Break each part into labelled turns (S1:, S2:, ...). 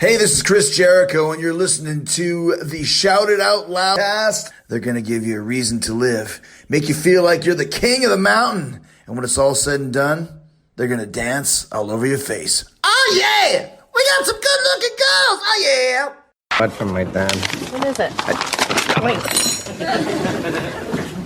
S1: Hey, this is Chris Jericho, and you're listening to the Shout It Out Loudcast. They're going to give you a reason to live, make you feel like you're the king of the mountain, and when it's all said and done, they're going to dance all over your face. Oh, yeah! We got some good-looking girls! Oh, yeah!
S2: What from my dad?
S3: What is it? Wait.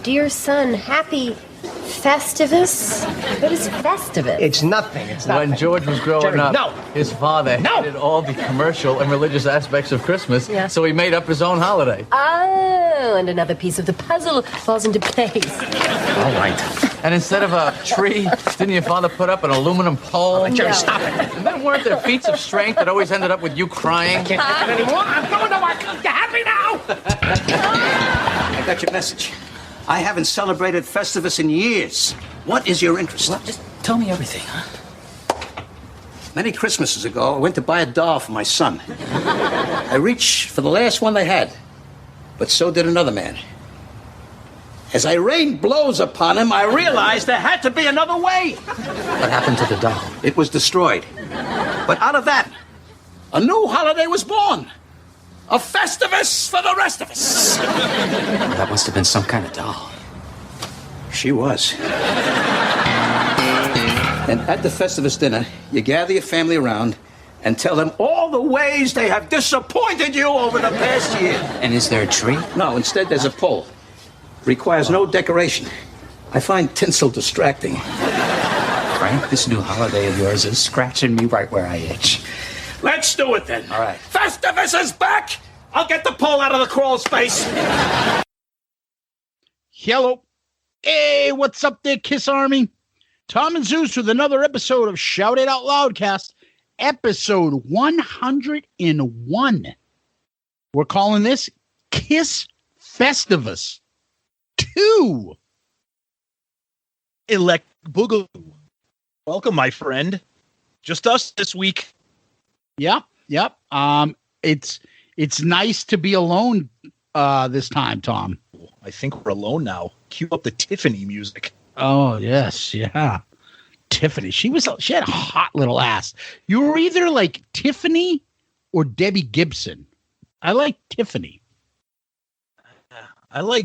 S3: Dear son, happy Festivus? What is Festivus?
S2: It's nothing. It's nothing.
S4: When George was growing
S2: Jerry,
S4: up,
S2: no.
S4: his father hated all the commercial and religious aspects of Christmas, so he made up his own holiday.
S3: Oh, and another piece of the puzzle falls into place.
S2: All right.
S4: And instead of a tree, didn't your father put up an aluminum pole?
S2: All right, Jerry, stop it.
S4: And then weren't there feats of strength that always ended up with you crying?
S2: I can't take it anymore. I'm going to work. You happy now?
S5: I got your message. I haven't celebrated Festivus in years. What is your interest?
S6: Well, just tell me everything, huh?
S5: Many Christmases ago, I went to buy a doll for my son. I reached for the last one they had, but so did another man. As I rained blows upon him, I realized there had to be another way.
S6: What happened to the doll?
S5: It was destroyed. But out of that, a new holiday was born. A Festivus for the rest of us.
S6: That must have been some kind of doll.
S5: She was. And at the Festivus dinner, you gather your family around and tell them all the ways they have disappointed you over the past year.
S6: And is there a tree?
S5: No, instead there's a pole. Requires no decoration. I find tinsel distracting.
S6: Frank, this new holiday of yours is scratching me right where I itch.
S5: Let's do it then.
S6: All right.
S5: Festivus is back! I'll get the pole out of the crawl space.
S7: Hello. Hey, what's up there, KISS Army? Tom and Zeus with another episode of Shout It Out Loudcast, episode 101. We're calling this KISS Festivus 2.
S8: Elect Boogaloo. Welcome, my friend. Just us this week.
S7: Yep. It's nice to be alone this time, Tom.
S8: I think we're alone now. Cue up the Tiffany music.
S7: Oh, yes, yeah. Tiffany. She had a hot little ass. You were either like Tiffany or Debbie Gibson. I like Tiffany.
S8: I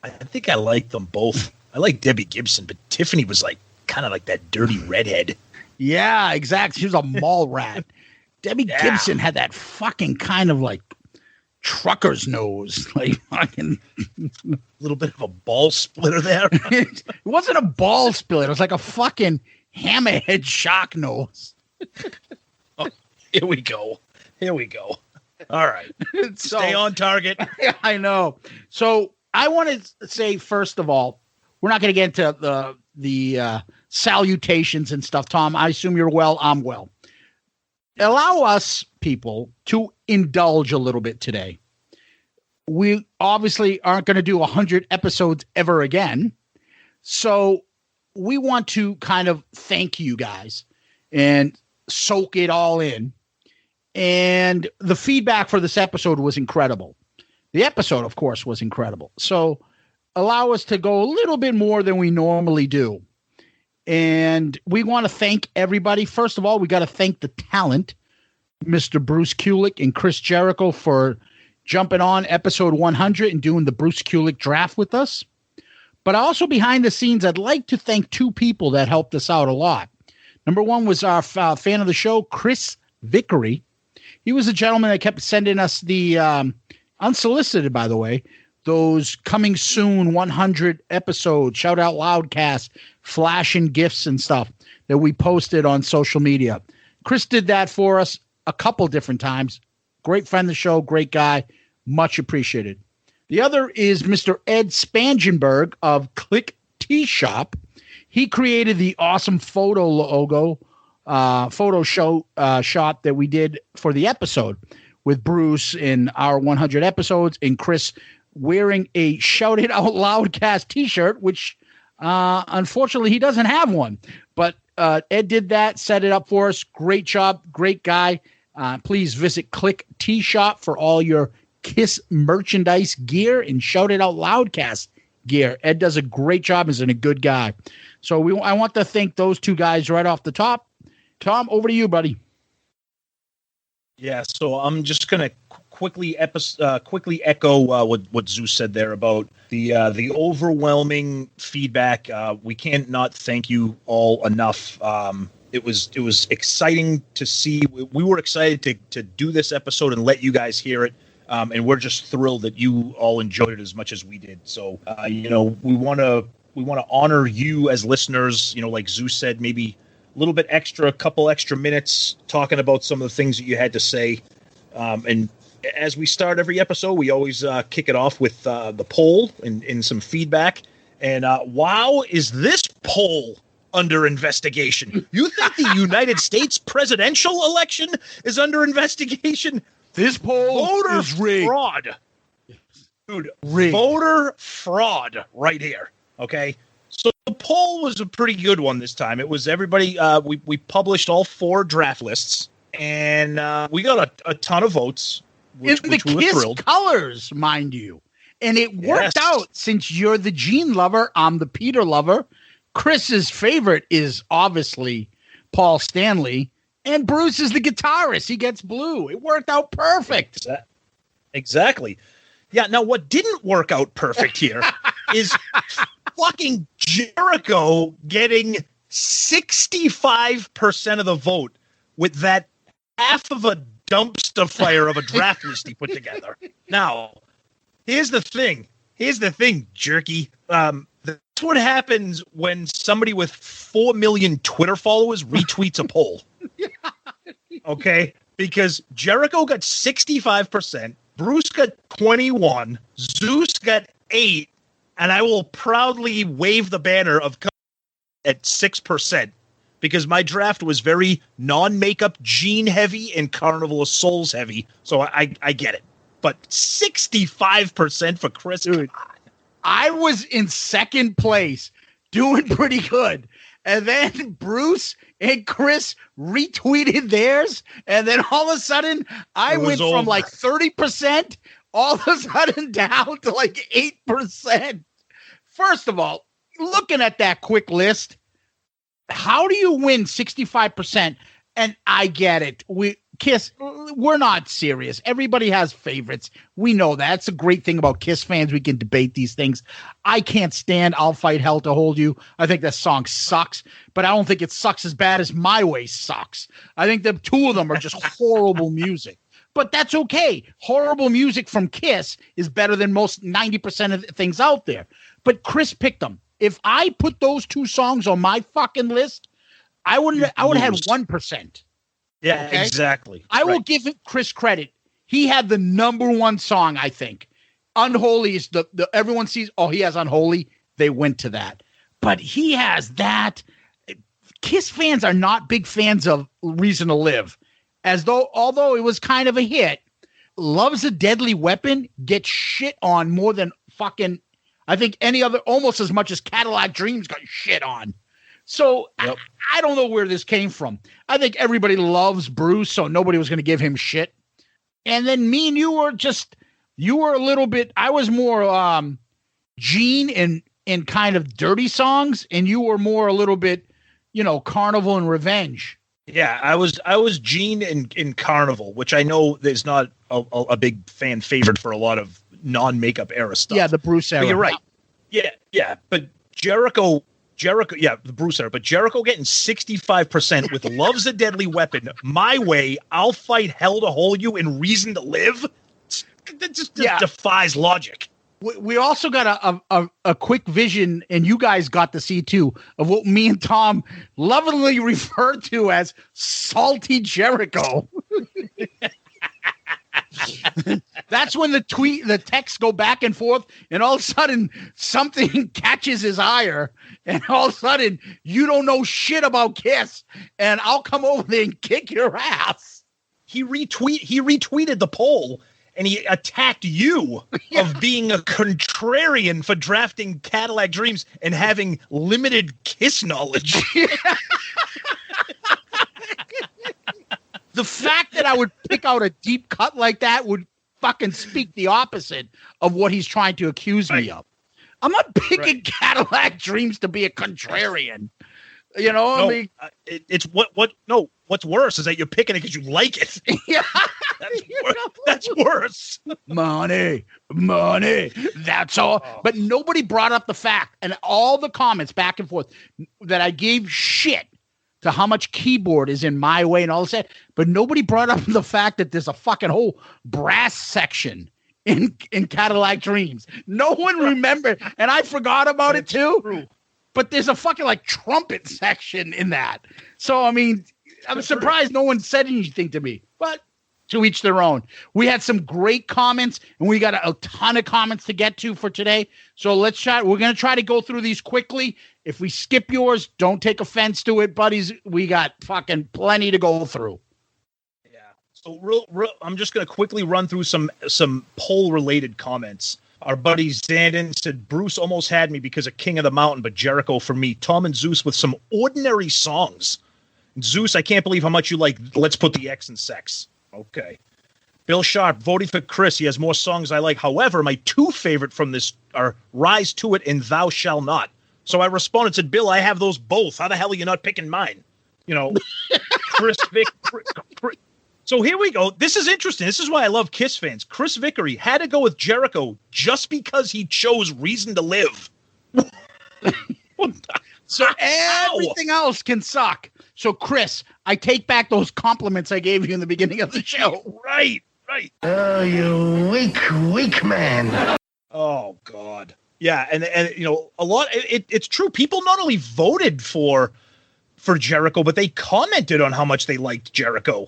S8: think I like them both. I like Debbie Gibson, but Tiffany was like kind of like that dirty redhead.
S7: Yeah, exactly. She was a mall rat. Debbie Gibson had that fucking kind of like trucker's nose, like fucking
S8: a little bit of a ball splitter there.
S7: It wasn't a ball splitter. It was like a fucking hammerhead shark nose.
S8: Oh, here we go. All right. Stay on target.
S7: I know. So I want to say, first of all, we're not going to get into the salutations and stuff. Tom, I assume you're well. I'm well. Allow us, people, to indulge a little bit today. We obviously aren't going to do 100 episodes ever again. So we want to kind of thank you guys and soak it all in. And the feedback for this episode was incredible. The episode, of course, was incredible. So allow us to go a little bit more than we normally do. And we want to thank everybody. First of all, we got to thank the talent, Mr. Bruce Kulick and Chris Jericho, for jumping on episode 100 and doing the Bruce Kulick draft with us. But also behind the scenes, I'd like to thank two people that helped us out a lot. Number one was our fan of the show, Chris Vickery. He was a gentleman that kept sending us the, unsolicited, by the way, those coming soon 100 episodes, Shout Out Loudcast, flashing gifts and stuff that we posted on social media. Chris did that for us a couple different times. Great friend of the show, great guy, much appreciated. The other is Mr. Ed Spangenberg of Click Tea Shop. He created the awesome photo logo, photo show shot that we did for the episode with Bruce in our 100 episodes, and Chris wearing a Shout It Out Loudcast t-shirt, which unfortunately he doesn't have one. But Ed did that, set it up for us. Great job, great guy. Please visit Click Tea Shop for all your KISS merchandise gear and Shout It Out Loudcast gear. Ed does a great job and is a good guy. So I want to thank those two guys right off the top. Tom, over to you, buddy.
S8: Yeah, so I'm just gonna quickly echo what Zeus said there about the overwhelming feedback. We can't not thank you all enough. It was exciting to see. We were excited to do this episode and let you guys hear it, and we're just thrilled that you all enjoyed it as much as we did. So we want to honor you as listeners. Like Zeus said, maybe a little bit extra, a couple extra minutes talking about some of the things that you had to say. And as we start every episode, we always kick it off with the poll and some feedback. And wow, is this poll under investigation? You think the United States presidential election is under investigation?
S7: This poll is rigged.
S8: Fraud. Dude,
S7: rigged.
S8: Voter fraud right here. Okay. So the poll was a pretty good one this time. It was everybody. We published all 4 draft lists, and we got a ton of votes, which
S7: in the
S8: we were
S7: KISS
S8: thrilled.
S7: colors, mind you. And it worked
S8: Yes.
S7: out since you're the Gene lover, I'm the Peter lover. Chris's favorite is obviously Paul Stanley, and Bruce is the guitarist. He gets blue. It worked out perfect.
S8: Exactly. Yeah. Now, what didn't work out perfect here is fucking Jericho getting 65% of the vote with that half of a dumpster fire of a draft list he put together. Now, here's the thing, jerky. That's what happens when somebody with 4 million Twitter followers retweets a poll. Okay? Because Jericho got 65%, Bruce got 21%, Zeus got 8%, and I will proudly wave the banner of at 6%, because my draft was very non-makeup Gene heavy and Carnival of Souls heavy, so I get it. But 65% for Chris.
S7: Dude, I was in second place, doing pretty good. And then Bruce and Chris retweeted theirs. And then all of a sudden, I went from like 30% all of a sudden down to like 8%. First of all, looking at that quick list, how do you win 65%? And I get it. KISS, we're not serious. Everybody has favorites. We know that. It's a great thing about KISS fans. We can debate these things. I can't stand I'll Fight Hell to Hold You. I think that song sucks, but I don't think it sucks as bad as My Way sucks. I think the two of them are just horrible music. But that's okay. Horrible music from KISS is better than most 90% of the things out there. But Chris picked them. If I put those 2 songs on my fucking list, I would have had 1%.
S8: Yeah,
S7: okay?
S8: Exactly.
S7: I will give Chris credit. He had the number 1 song, I think. Unholy is the everyone sees, oh, he has Unholy. They went to that. But he has that. KISS fans are not big fans of Reason to Live. Although it was kind of a hit, Love's a Deadly Weapon gets shit on more than fucking, I think any other, almost as much as Cadillac Dreams got shit on. So yep. I don't know where this came from. I think everybody loves Bruce, so nobody was going to give him shit. And then me and you were a little bit, I was more Gene in kind of dirty songs, and you were more a little bit, Carnival and Revenge.
S8: Yeah, I was Gene in Carnival, which I know is not a big fan favorite for a lot of non-makeup era stuff.
S7: Yeah, the Bruce era.
S8: But you're right. Yeah, but Jericho, yeah, the Bruce era, but Jericho getting 65% with Love's a Deadly Weapon, My Way, I'll Fight Hell to Hold You, and Reason to Live. That just defies logic.
S7: We also got a quick vision, and you guys got to see too, of what me and Tom lovingly referred to as Salty Jericho. That's when the texts go back and forth, and all of a sudden something catches his ire, and all of a sudden you don't know shit about KISS, and I'll come over there and kick your ass.
S8: He retweeted the poll, and he attacked you of being a contrarian for drafting Cadillac Dreams and having limited KISS knowledge.
S7: The fact that I would pick out a deep cut like that would fucking speak the opposite of what he's trying to accuse me of. I'm not picking Cadillac Dreams to be a contrarian.
S8: I mean, it's what's worse is that you're picking it because you like it.
S7: Yeah.
S8: That's worse.
S7: Money. That's all. But nobody brought up the fact, and all the comments back and forth, that I gave shit to how much keyboard is in My Way and all this. But nobody brought up the fact that there's a fucking whole brass section in Cadillac Dreams. No one remembered, and I forgot about it too.
S8: True.
S7: But there's a fucking like trumpet section in that. So I mean, I'm surprised no one said anything to me. But to each their own. We had some great comments, and we got a ton of comments to get to for today. So let's try. We're going to try to go through these quickly. If we skip yours, don't take offense to it, buddies. We got fucking plenty to go through.
S8: Yeah. So real, I'm just going to quickly run through some poll-related comments. Our buddy Zandon said, Bruce almost had me because of King of the Mountain, but Jericho for me. Tom and Zeus with some ordinary songs. Zeus, I can't believe how much you like Let's Put the X in Sex. Okay. Bill Sharp, voting for Chris. He has more songs I like. However, my two favorite from this are Rise to It and Thou Shall Not. So I responded, said, Bill, I have those both. How the hell are you not picking mine? You know, Chris Vick. So here we go. This is interesting. This is why I love KISS fans. Chris Vickery had to go with Jericho just because he chose Reason to Live.
S7: So everything else can suck. So, Chris, I take back those compliments I gave you in the beginning of the show.
S8: Right.
S2: Oh, you weak man.
S8: Oh, God. Yeah, and you know, a lot. It's true. People not only voted for Jericho, but they commented on how much they liked Jericho.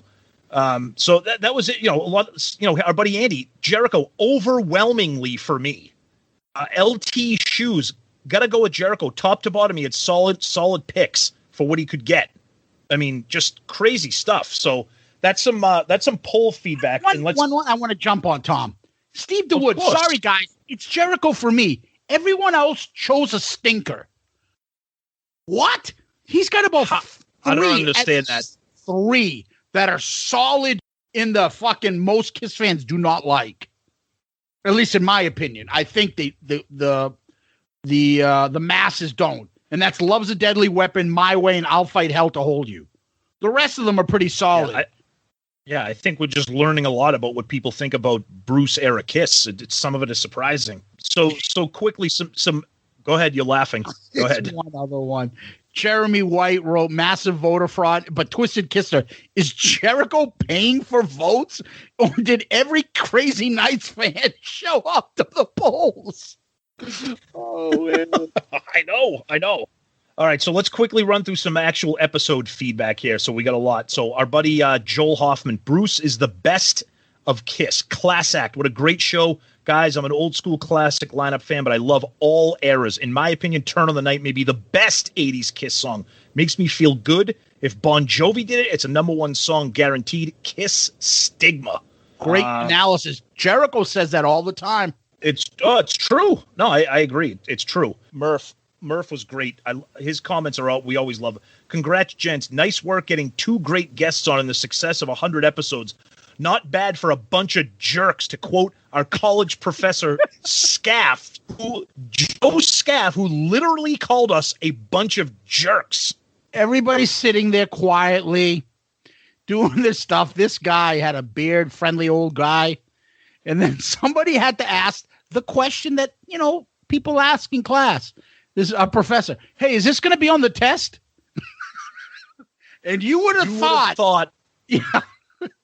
S8: So that was it. You know, a lot. You know, our buddy Andy, Jericho overwhelmingly for me. LT Shoes, gotta go with Jericho, top to bottom. He had solid picks for what he could get. I mean, just crazy stuff. So that's some poll feedback.
S7: One I want to jump on, Tom. Steve DeWood. Sorry, guys. It's Jericho for me. Everyone else chose a stinker. What? He's got about
S8: I don't understand that.
S7: Three that are solid in the fucking most KISS fans do not like. At least in my opinion. I think the masses don't. And that's Love's a Deadly Weapon, My Way, and I'll Fight Hell to Hold You. The rest of them are pretty solid.
S8: Yeah, I think we're just learning a lot about what people think about Bruce era KISS. Some of it is surprising. So quickly, some. Go ahead, you're laughing. Go ahead.
S7: One other one. Jeremy White wrote massive voter fraud, but Twisted Kisser, is Jericho paying for votes, or did every Crazy Nights fan show up to the polls?
S8: Oh, man. I know. All right, so let's quickly run through some actual episode feedback here. So we got a lot. So our buddy Joel Hoffman, Bruce is the best of KISS. Class act. What a great show. Guys, I'm an old school classic lineup fan, but I love all eras. In my opinion, Turn on the Night may be the best 80s KISS song. Makes me feel good. If Bon Jovi did it, it's a #1 song guaranteed. KISS Stigma.
S7: Great analysis. Jericho says that all the time.
S8: It's true. No, I agree. It's true. Murph was great. His comments are out. We always love it. Congrats, gents. Nice work getting 2 great guests on in the success of 100 episodes. Not bad for a bunch of jerks, to quote our college professor, Joe Scaff, who literally called us a bunch of jerks.
S7: Everybody's sitting there quietly doing this stuff. This guy had a beard, friendly old guy. And then somebody had to ask the question that, you know, people ask in class. This is a professor. Hey, is this going to be on the test? And you would have thought. Yeah.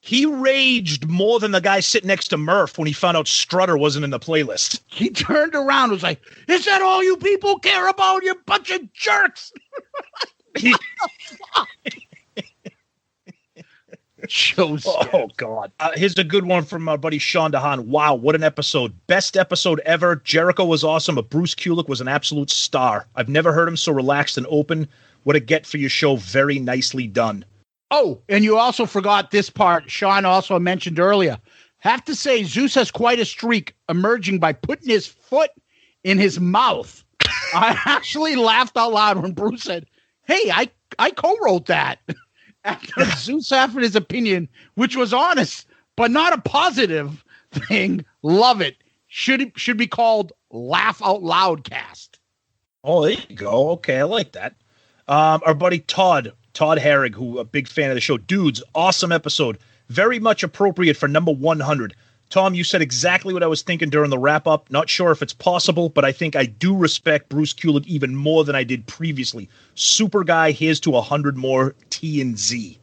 S8: He raged more than the guy sitting next to Murph when he found out Strutter wasn't in the playlist.
S7: He turned around and was like, is that all you people care about, you bunch of jerks?
S8: Oh, God. Here's a good one from our buddy Sean DeHaan. Wow, what an episode. Best episode ever. Jericho was awesome, but Bruce Kulick was an absolute star. I've never heard him so relaxed and open. What a get for your show. Very nicely done.
S7: Oh, and you also forgot this part Sean also mentioned earlier. Have to say, Zeus has quite a streak emerging by putting his foot in his mouth. I actually laughed out loud when Bruce said, hey, I co-wrote that. After Zeus offered his opinion, which was honest, but not a positive thing. Love it. Should be called Laugh Out Loudcast.
S8: Oh, there you go. Okay, I like that. Our buddy Todd Herrig, who a big fan of the show. Dudes, awesome episode. Very much appropriate for number 100. Tom, you said exactly what I was thinking during the wrap-up. Not sure if it's possible, but I think I do respect Bruce Kulick even more than I did previously. Super guy, here's to 100 more T and Z.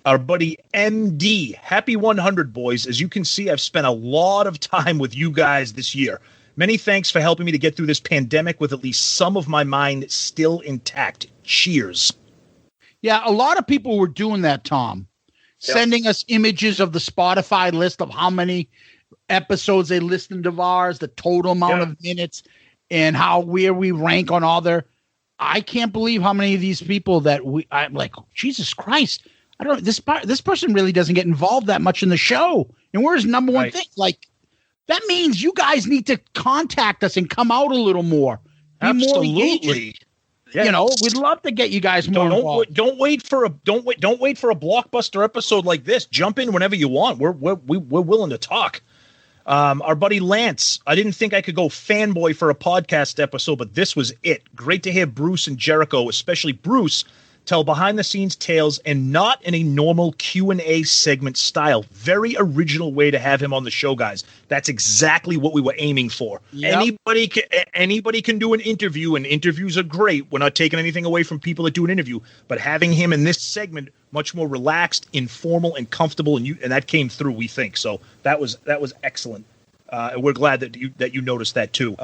S8: Our buddy MD, happy 100, boys. As you can see, I've spent a lot of time with you guys this year. Many thanks for helping me to get through this pandemic with at least some of my mind still intact. Cheers.
S7: Yeah, a lot of people were doing that, Tom. Yep. Sending us images of the Spotify list of how many episodes they listened to ours, the total amount of minutes, and where we rank on all their. I can't believe how many of these people that I'm like, Jesus Christ. I don't. This person really doesn't get involved that much in the show, and we're his number one thing. Like that means you guys need to contact us and come out a little more.
S8: Absolutely.
S7: Yes. You know, we'd love to get you guys more involved.
S8: Don't wait for a blockbuster episode like this. Jump in whenever you want. We're willing to talk. Our buddy Lance, I didn't think I could go fanboy for a podcast episode, but this was it. Great to hear Bruce and Jericho, especially Bruce, tell behind-the-scenes tales and not in a normal Q&A segment style. Very original way to have him on the show, guys. That's exactly what we were aiming for. Yep. Anybody can do an interview, and interviews are great. We're not taking anything away from people that do an interview, but having him in this segment much more relaxed, informal, and comfortable, and that came through, we think. So that was excellent. And we're glad that you noticed that too.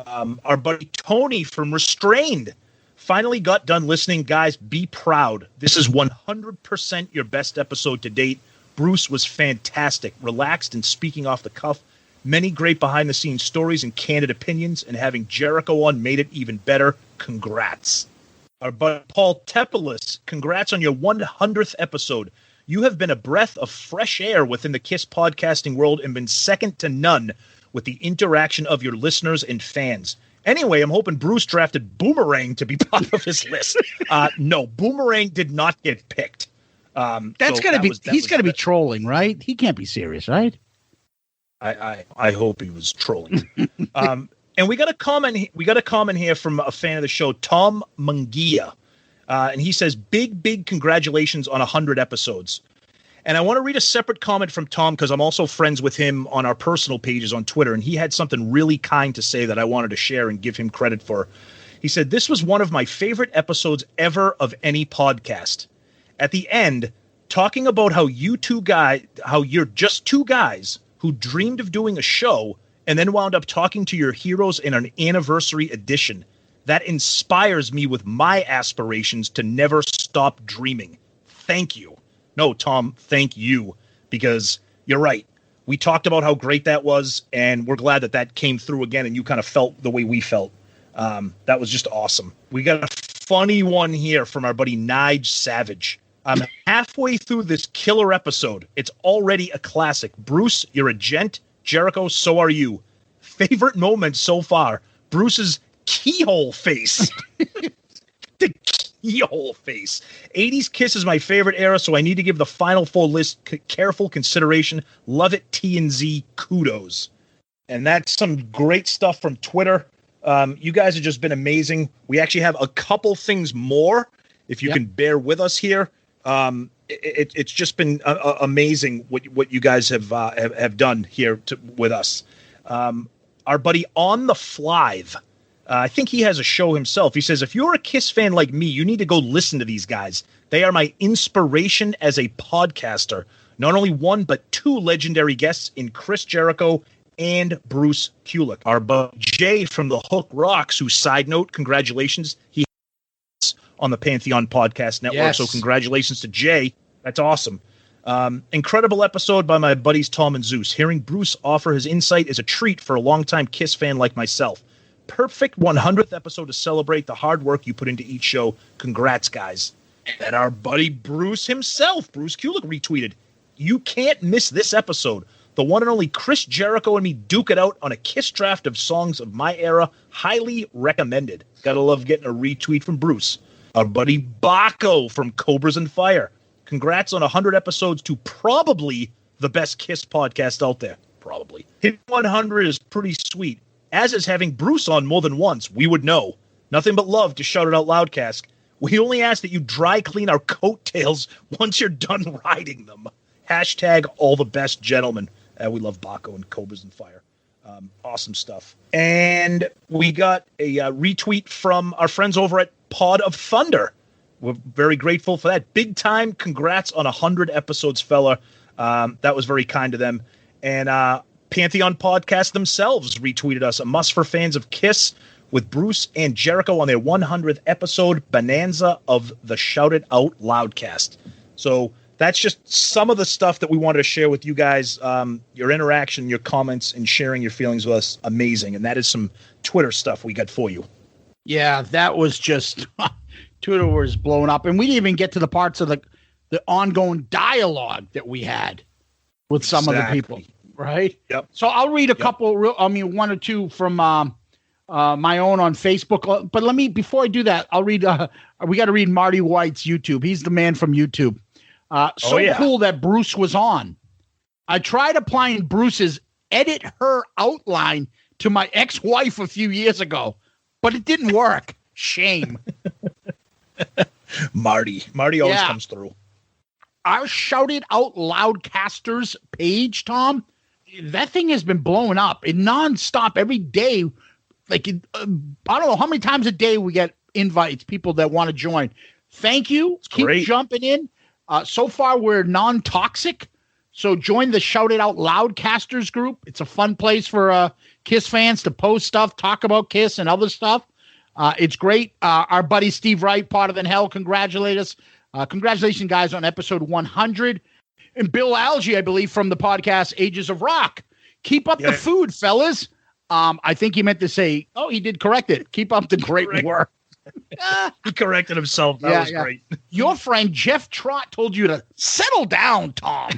S8: Our buddy Tony from Restrained finally got done listening. Guys, be proud. This is 100% your best episode to date. Bruce was fantastic, relaxed and speaking off the cuff. Many great behind-the-scenes stories and candid opinions, and having Jericho on made it even better. Congrats. Our buddy Paul Tepelis, congrats on your 100th episode. You have been a breath of fresh air within the KISS podcasting world and been second to none with the interaction of your listeners and fans. Anyway, I'm hoping Bruce drafted Boomerang to be part of his list. No, Boomerang did not get picked.
S7: He's going to be trolling, right? He can't be serious, right?
S8: I hope he was trolling. And we got a comment. We got a comment here from a fan of the show, Tom Mungia, and he says, "Big congratulations on 100 episodes." And I want to read a separate comment from Tom because I'm also friends with him on our personal pages on Twitter, and he had something really kind to say that I wanted to share and give him credit for. He said, "This was one of my favorite episodes ever of any podcast. At the end, talking about how you're just two guys who dreamed of doing a show and then wound up talking to your heroes in an anniversary edition. That inspires me with my aspirations to never stop dreaming. Thank you." No, Tom, thank you, because you're right. We talked about how great that was, and we're glad that came through again, and you kind of felt the way we felt. That was just awesome. We got a funny one here from our buddy Nige Savage. I'm halfway through this killer episode. It's already a classic. Bruce, you're a gent. Jericho, so are you. Favorite moment so far, Bruce's keyhole face. The keyhole face. 80s KISS is my favorite era, so I need to give the final full list careful consideration. Love it, T and Z. Kudos. And that's some great stuff from Twitter. You guys have just been amazing. We actually have a couple things more, if you can bear with us here. It's just been amazing what you guys have done here with us. Our buddy On the Flive, I think he has a show himself. He says, "If you're a KISS fan like me, you need to go listen to these guys. They are my inspiration as a podcaster. Not only one, but two legendary guests in Chris Jericho and Bruce Kulick." Our buddy Jay from the Hook Rocks, who, side note, congratulations, he on the Pantheon Podcast Network. Yes. So congratulations to Jay. That's awesome. Incredible episode by my buddies Tom and Zeus. Hearing Bruce offer his insight is a treat for a longtime KISS fan like myself. Perfect 100th episode to celebrate the hard work you put into each show. Congrats, guys. And our buddy Bruce himself, Bruce Kulick, retweeted, "You can't miss this episode. The one and only Chris Jericho and me duke it out on a KISS draft of songs of my era. Highly recommended." Gotta love getting a retweet from Bruce. Our buddy Baco from Cobras and Fire. "Congrats on 100 episodes to probably the best KISS podcast out there." Probably. Hit 100 is pretty sweet. As is having Bruce on more than once. We would know. Nothing but love to Shout It Out Loudcast. We only ask that you dry clean our coattails once you're done riding them. Hashtag all the best, gentlemen. We love Baco and Cobras and Fire. Awesome stuff. And we got a retweet from our friends over at Pod of Thunder. We're very grateful for that. Big time congrats on 100 episodes, fella. That was very kind to them. And Pantheon Podcast themselves retweeted us, a must for fans of KISS, with Bruce and Jericho on their 100th episode, Bonanza of the Shout It Out Loudcast. So that's just some of the stuff that we wanted to share with you guys. Your interaction, your comments, and sharing your feelings with us, amazing. And that is some Twitter stuff we got for you.
S7: Yeah, that was just Twitter was blown up. And we didn't even get to the parts of the ongoing dialogue that we had with some of the people, right?
S8: Yep.
S7: So I'll read a couple, one or two from my own on Facebook. But before I do that, I'll read, we got to read Marty White's YouTube. He's the man from YouTube. Cool that Bruce was on. I tried applying Bruce's edit her outline to my ex-wife a few years ago, but it didn't work. Shame.
S8: Marty always comes through.
S7: Our Shout It Out Loudcasters page, Tom, that thing has been blowing up and nonstop every day. Like, I don't know how many times a day we get invites, people that want to join. Thank you. Keep jumping in. So far, we're non-toxic. So join the Shout It Out Loudcasters group. It's a fun place for KISS fans to post stuff, talk about KISS and other stuff. It's great. Our buddy Steve Wright, Part of Hell, congratulate us. Congratulations, guys, on episode 100. And Bill Algie, I believe, from the podcast Ages of Rock. Keep up the food, fellas. I think he meant to say, he did correct it. Keep up the great work.
S8: He corrected himself. That was great.
S7: Your friend Jeff Trott told you to settle down, Tom.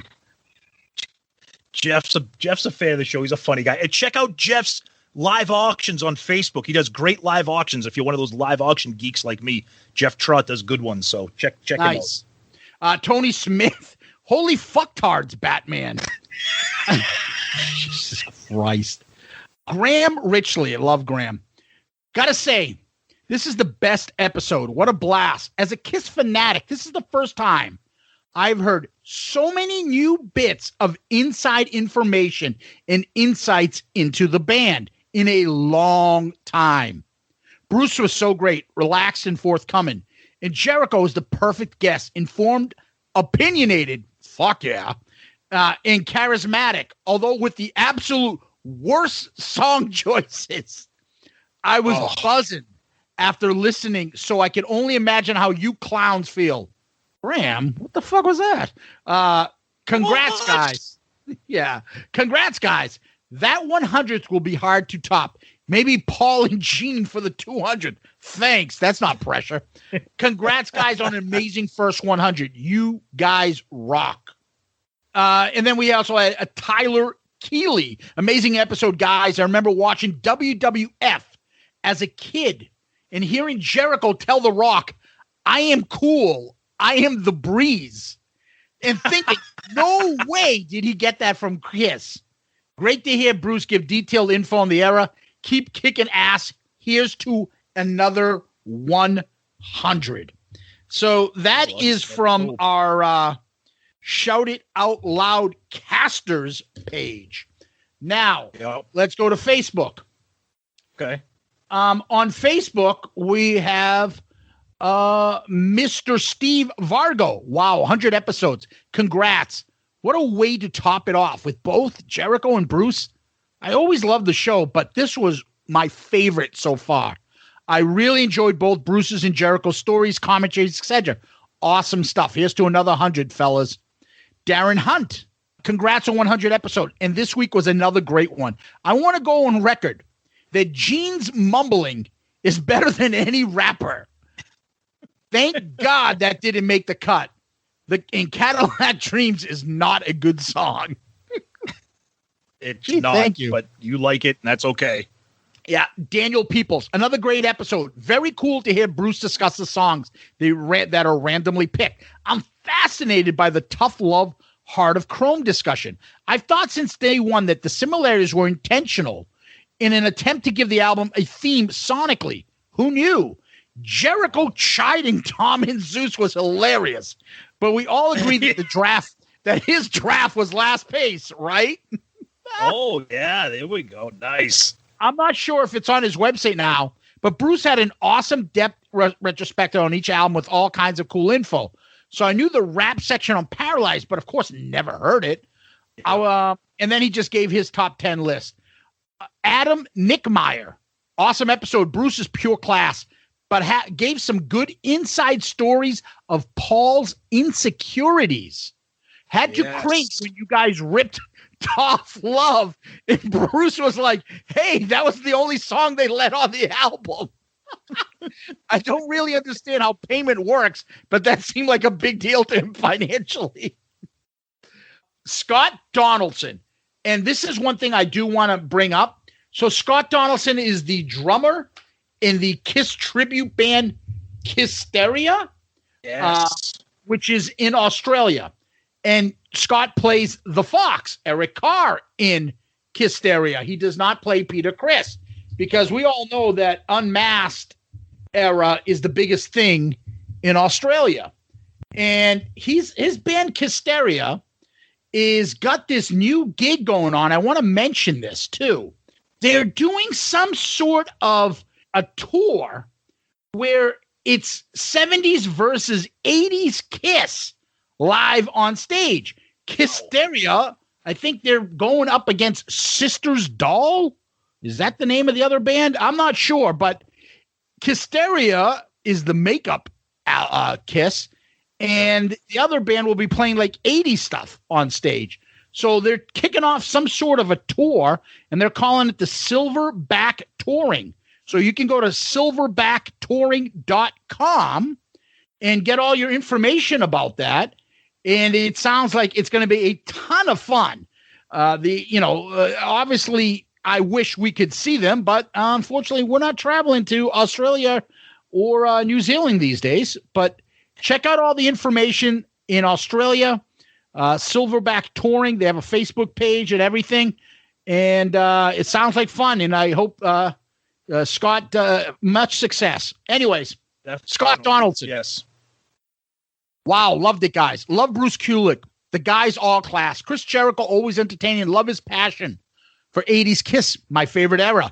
S8: Jeff's a fan of the show. He's a funny guy. And check out Jeff's live auctions on Facebook. He does great live auctions. If you're one of those live auction geeks like me, Jeff Trott does good ones. So check him out.
S7: Tony Smith. Holy fucktards, Batman. Jesus Christ. Graham Richley. I love Graham. Gotta say, this is the best episode. What a blast. As a KISS fanatic, this is the first time I've heard so many new bits of inside information and insights into the band in a long time. Bruce was so great, relaxed and forthcoming. And Jericho is the perfect guest, informed, opinionated, and charismatic, although with the absolute worst song choices. I was buzzing after listening, so I can only imagine how you clowns feel. Graham, what the fuck was that? Congrats, guys. Yeah, congrats, guys. That 100th will be hard to top. Maybe Paul and Gene for the 200th. Thanks. That's not pressure. Congrats, guys, on an amazing first 100. You guys rock. And then we also had a Tyler Keeley. Amazing episode, guys. I remember watching WWF as a kid and hearing Jericho tell The Rock, I am cool. I am the breeze. And thinking, no way did he get that from KISS. Great to hear Bruce give detailed info on the era. Keep kicking ass. Here's to another 100. So that is from our Shout It Out Loud Casters page. Now, let's go to Facebook.
S8: Okay.
S7: On Facebook, we have Mr. Steve Vargo. Wow, 100 episodes. Congrats. What a way to top it off with both Jericho and Bruce. I always loved the show, but this was my favorite so far. I really enjoyed both Bruce's and Jericho's stories, commentaries, etc. Awesome stuff. Here's to another 100, fellas. Darren Hunt. Congrats on 100 episode. And this week was another great one. I want to go on record that Gene's mumbling is better than any rapper. Thank God that didn't make the cut. In Cadillac Dreams is not a good song.
S8: It's not, thank you. But you like it, and that's okay.
S7: Yeah, Daniel Peoples, another great episode. Very cool to hear Bruce discuss the songs that are randomly picked. I'm fascinated by the Tough Love, Heart of Chrome discussion. I've thought since day one that the similarities were intentional in an attempt to give the album a theme sonically. Who knew? Jericho chiding Tom and Zeus was hilarious, but we all agreed that his draft was last place, right?
S8: Oh, yeah, there we go. Nice.
S7: I'm not sure if it's on his website now, but Bruce had an awesome depth retrospective on each album with all kinds of cool info. So I knew the rap section on Paralyzed, but of course never heard it. Yeah. And then he just gave his top 10 list. Adam Nickmeyer, awesome episode. Bruce is pure class, but gave some good inside stories of Paul's insecurities. Had to cringe when you guys ripped Tough Love, and Bruce was like, hey, that was the only song they let on the album. I don't really understand how payment works, but that seemed like a big deal to him financially. Scott Donaldson, and this is one thing I do want to bring up. So Scott Donaldson is the drummer in the KISS tribute band Kissteria, which is in Australia. And Scott plays the Fox, Eric Carr, in Kissteria. He does not play Peter Criss, because we all know that Unmasked era is the biggest thing in Australia. And his band Kissteria is got this new gig going on. I want to mention this too. They're doing some sort of a tour where it's 70s versus 80s Kiss live on stage. Kissteria, I think they're going up against Sister's Doll. Is that the name of the other band? I'm not sure, but Kissteria is the makeup Kiss, and the other band will be playing like 80s stuff on stage. So they're kicking off some sort of a tour, and they're calling it the Silverback Touring. So you can go to silverbacktouring.com and get all your information about that. And it sounds like it's going to be a ton of fun. Obviously, I wish we could see them, but unfortunately, we're not traveling to Australia or New Zealand these days. But check out all the information in Australia. Silverback Touring. They have a Facebook page and everything. And it sounds like fun. And I hope Scott, much success. Anyways, Scott Donaldson.
S8: Yes.
S7: Wow, loved it, guys. Love Bruce Kulick. The guy's all class. Chris Jericho, always entertaining. Love his passion for 80s Kiss, my favorite era.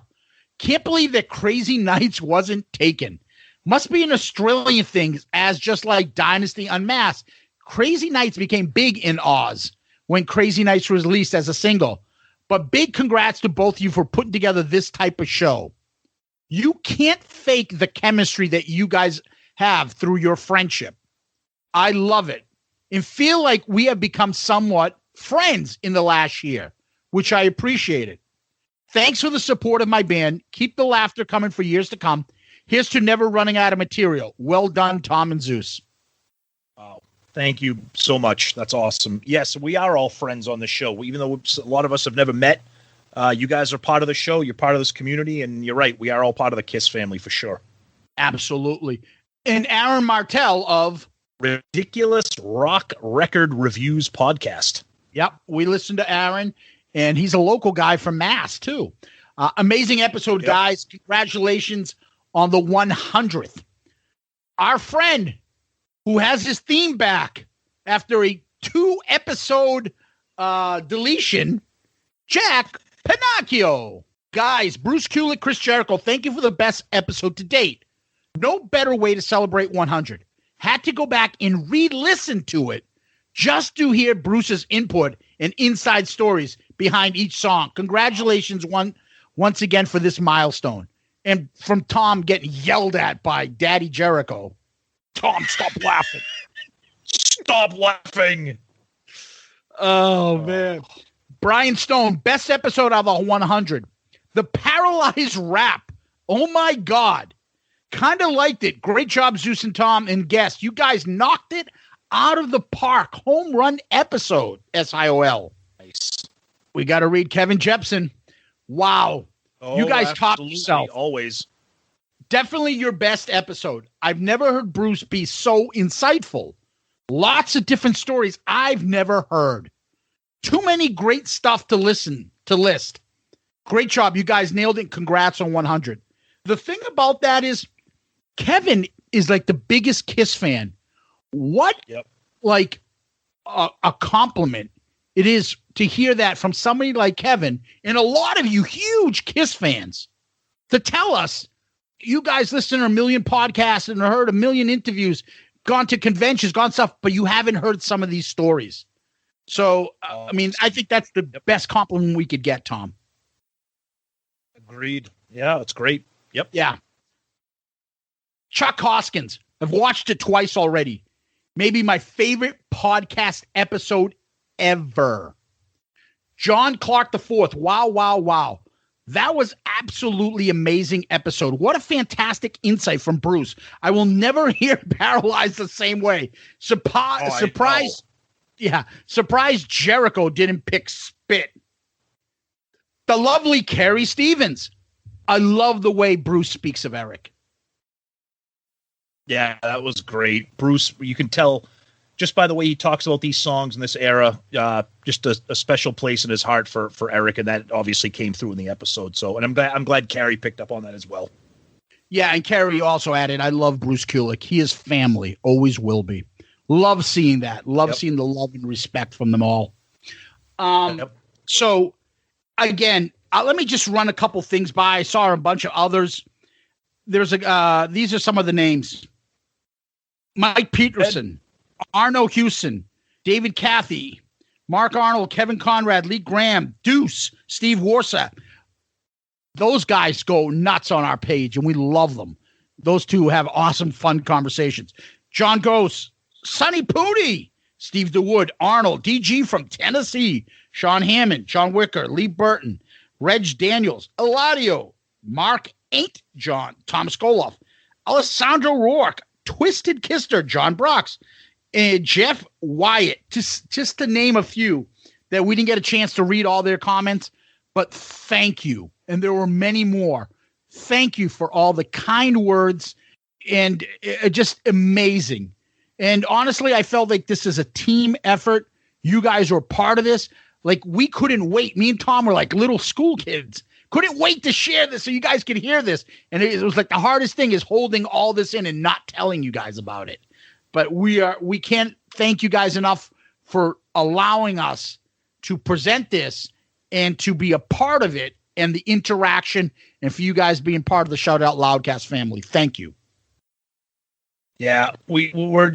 S7: Can't believe that Crazy Nights wasn't taken. Must be an Australian thing, as just like Dynasty Unmasked. Crazy Nights became big in Oz when Crazy Nights was released as a single. But big congrats to both of you for putting together this type of show. You can't fake the chemistry that you guys have through your friendship. I love it and feel like we have become somewhat friends in the last year, which I appreciate. Thanks for the support of my band. Keep the laughter coming for years to come. Here's to never running out of material. Well done, Tom and Zeus.
S8: Wow. Thank you so much. That's awesome. Yes, we are all friends on the show. Even though a lot of us have never met, you guys are part of the show. You're part of this community. And you're right. We are all part of the KISS family for sure.
S7: Absolutely. And Aaron Martell of
S8: Ridiculous Rock Record Reviews podcast.
S7: Yep. We listen to Aaron, and he's a local guy from Mass, too. Amazing episode, guys. Congratulations on the 100th. Our friend who has his theme back after a 2-episode deletion, Jack Pinocchio. Guys, Bruce Kulick, Chris Jericho, thank you for the best episode to date. No better way to celebrate 100. Had to go back and re-listen to it just to hear Bruce's input and inside stories behind each song. Congratulations once again for this milestone. And from Tom getting yelled at by Daddy Jericho. Tom, stop laughing.
S8: Stop laughing.
S7: Oh, man. Brian Stone, best episode of the 100. The Paralyzed Rap. Oh, my God. Kind of liked it. Great job, Zeus and Tom and guests. You guys knocked it out of the park. Home run episode, SIOL.
S8: Nice.
S7: We got to read Kevin Jepson. Wow.
S8: Oh,
S7: you guys topped yourself.
S8: Always.
S7: Definitely your best episode. I've never heard Bruce be so insightful. Lots of different stories I've never heard. Too many great stuff to list. Great job. You guys nailed it. Congrats on 100. The thing about that is Kevin is like the biggest KISS fan. What, like a compliment it is to hear that from somebody like Kevin and a lot of you huge KISS fans to tell us you guys listen to a million podcasts and heard a million interviews, gone to conventions, gone stuff, but you haven't heard some of these stories. So, I mean, I think that's the best compliment we could get, Tom.
S8: Agreed. Yeah, it's great. Yep.
S7: Yeah. Chuck Hoskins. I've watched it twice already. Maybe my favorite podcast episode ever. John Clark IV. Wow, wow, wow. That was absolutely amazing episode. What a fantastic insight from Bruce. I will never hear Paralyzed the same way. Surprise. Yeah. Surprise Jericho didn't pick spit. The lovely Carrie Stevens. I love the way Bruce speaks of Eric.
S8: Yeah, that was great. Bruce, you can tell just by the way he talks about these songs in this era, just a special place in his heart for Eric, and that obviously came through in the episode. So, and I'm glad Carrie picked up on that as well.
S7: Yeah, and Carrie also added, I love Bruce Kulick. He is family, always will be. Love seeing that. Love seeing the love and respect from them all. So, again, let me just run a couple things by. I saw a bunch of others. There's these are some of the names. Mike Peterson, Arno Hewson, David Cathy, Mark Arnold, Kevin Conrad, Lee Graham, Deuce, Steve Warsack. Those guys go nuts on our page, and we love them. Those two have awesome, fun conversations. John Gross, Sonny Pooty, Steve DeWood, Arnold, DG from Tennessee, Sean Hammond, John Wicker, Lee Burton, Reg Daniels, Eladio, Mark Ain't John, Tom Skoloff, Alessandro Rourke, Twisted Kister, John Brox, and Jeff Wyatt, just to name a few that we didn't get a chance to read all their comments, but thank you. And there were many more. Thank you for all the kind words and just amazing. And honestly, I felt like this is a team effort. You guys were part of this. Like, we couldn't wait. Me and Tom were like little school kids. Couldn't wait to share this so you guys could hear this. And it was like the hardest thing is holding all this in and not telling you guys about it. But we can't thank you guys enough for allowing us to present this and to be a part of it and the interaction, and for you guys being part of the Shout Out Loudcast family. Thank you.
S8: Yeah, we're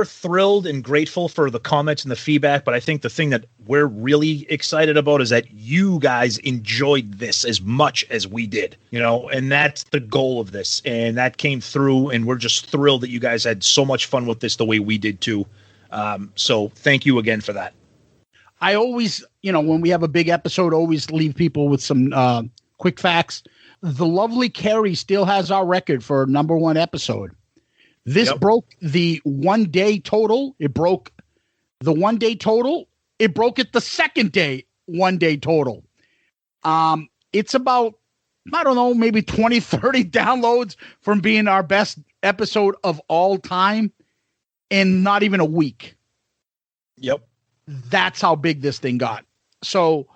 S8: thrilled and grateful for the comments and the feedback, but I think the thing that we're really excited about is that you guys enjoyed this as much as we did, and that's the goal of this, and that came through, and we're just thrilled that you guys had so much fun with this the way we did too. So thank you again for that.
S7: I always, when we have a big episode, always leave people with some quick facts. The lovely Carrie still has our record for number one episode. This broke the 1 day total. It broke the 1 day total. It broke it the second day, 1 day total. It's about, I don't know, maybe 20, 30 downloads from being our best episode of all time in not even a week.
S8: Yep.
S7: That's how big this thing got. So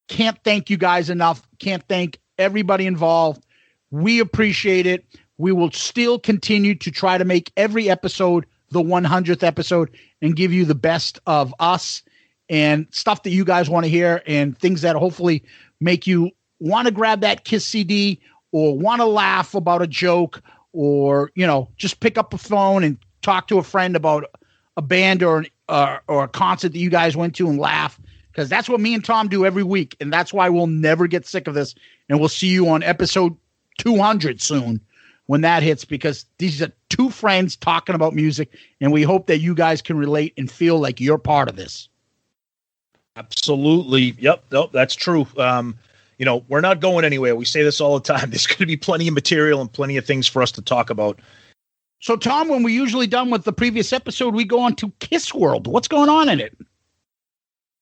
S7: can't thank you guys enough. Can't thank everybody involved. We appreciate it. We will still continue to try to make every episode the 100th episode and give you the best of us and stuff that you guys want to hear and things that hopefully make you want to grab that KISS CD or want to laugh about a joke or, just pick up a phone and talk to a friend about a band or a concert that you guys went to and laugh, because that's what me and Tom do every week. And that's why we'll never get sick of this. And we'll see you on episode 200 soon when that hits, because these are two friends talking about music, and we hope that you guys can relate and feel like you're part of this.
S8: Absolutely. Yep. Nope, that's true. We're not going anywhere. We say this all the time. There's going to be plenty of material and plenty of things for us to talk about.
S7: So, Tom, when we're usually done with the previous episode, we go on to KISS World. What's going on in it?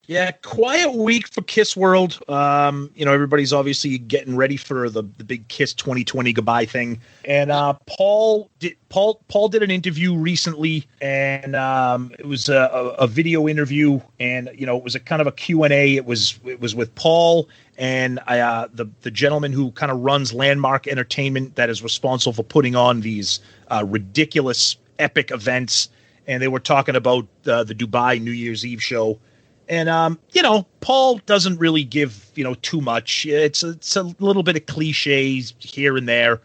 S8: Yeah, quiet week for KISS World. Everybody's obviously getting ready for the big KISS 2020 goodbye thing. And Paul did an interview recently, and it was a video interview, and it was a kind of a Q&A. It was with Paul and the gentleman who kind of runs Landmark Entertainment, that is responsible for putting on these ridiculous epic events. And they were talking about the Dubai New Year's Eve show. And, Paul doesn't really give, too much. It's a little bit of cliches here and there.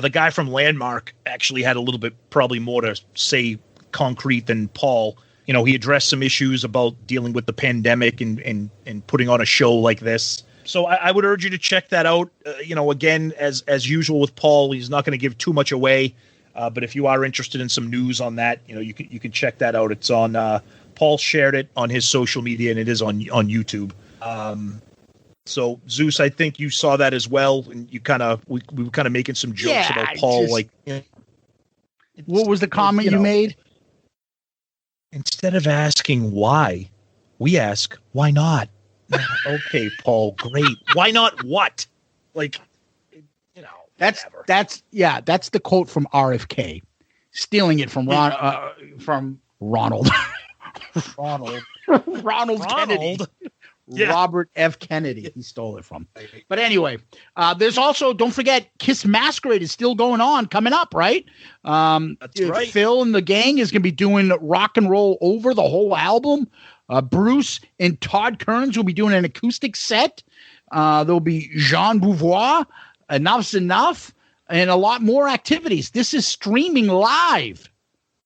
S8: The guy from Landmark actually had a little bit, probably more to say concrete than Paul. He addressed some issues about dealing with the pandemic and putting on a show like this. So I would urge you to check that out. Again, as usual with Paul, he's not going to give too much away. But if you are interested in some news on that, you can check that out. It's on Paul shared it on his social media, and it is on YouTube. So Zeus, I think you saw that as well, and we were kind of making some jokes about Paul.
S7: What was the comment you made?
S8: Instead of asking why, we ask why not. Okay, Paul, great. Why not what?
S7: That's the quote from RFK, stealing it from Ronald Kennedy. Yeah. Robert F. Kennedy. He stole it from. But anyway, there's also, don't forget, KISS Masquerade is still going on, coming up, right?
S8: That's right.
S7: Phil and the gang is going to be doing Rock and Roll Over, the whole album. Bruce and Todd Kearns will be doing an acoustic set. There'll be Jean Beauvoir, Enough's Enough, and a lot more activities. This is streaming live,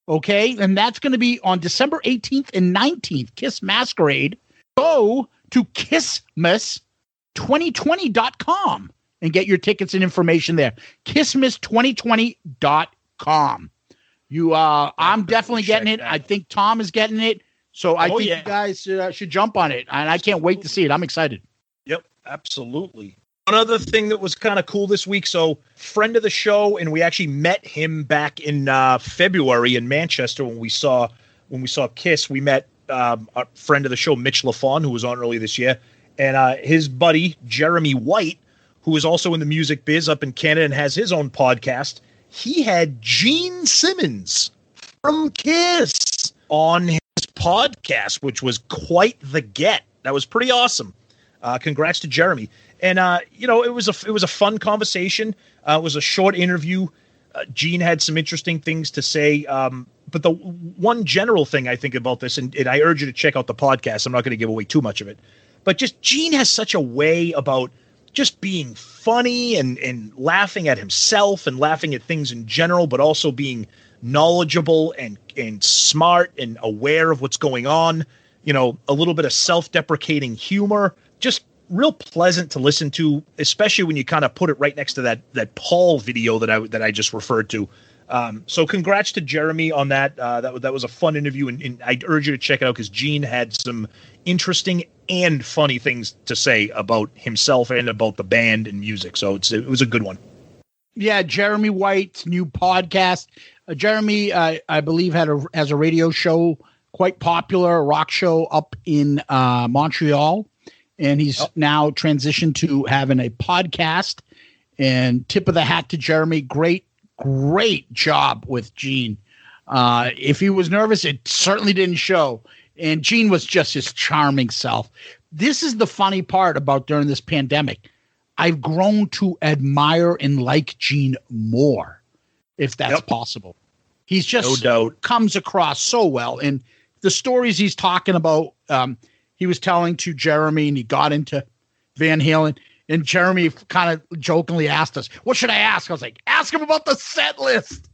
S7: okay? And that's going to be on December 18th and 19th, KISS Masquerade. Go to kissmas2020.com and get your tickets and information there. kissmas2020.com. I'm definitely getting it. I think Tom is getting it. So I think you guys should jump on it. And I can't wait to see it. I'm excited.
S8: Yep, absolutely. One other thing that was kind of cool this week. So friend of the show, and we actually met him back in February in Manchester when we saw KISS. We met a friend of the show, Mitch LaFawn, who was on earlier this year, and his buddy, Jeremy White, who is also in the music biz up in Canada and has his own podcast. He had Gene Simmons from KISS on his podcast, which was quite the get. That was pretty awesome. Congrats to Jeremy. And, it was a fun conversation. It was a short interview. Gene had some interesting things to say. But the one general thing I think about this, and I urge you to check out the podcast. I'm not going to give away too much of it. But just Gene has such a way about just being funny and laughing at himself and laughing at things in general, but also being knowledgeable and smart and aware of what's going on. A little bit of self-deprecating humor. Just real pleasant to listen to, especially when you kind of put it right next to that Paul video that I just referred to. So congrats to Jeremy on that. That was a fun interview, and I'd urge you to check it out because Gene had some interesting and funny things to say about himself and about the band and music. So it was a good one.
S7: Yeah, Jeremy White's new podcast. Jeremy, I believe, has a radio show, quite popular, a rock show up in Montreal. And he's now transitioned to having a podcast. And tip of the hat to Jeremy. Great job with Gene. If he was nervous, it certainly didn't show. And Gene was just his charming self. This is the funny part about during this pandemic. I've grown to admire and like Gene more, if that's possible. He's just
S8: no doubt
S7: comes across so well. And the stories he's talking about, he was telling to Jeremy, and he got into Van Halen. And Jeremy kind of jokingly asked us, what should I ask? I was like, ask him about the set list.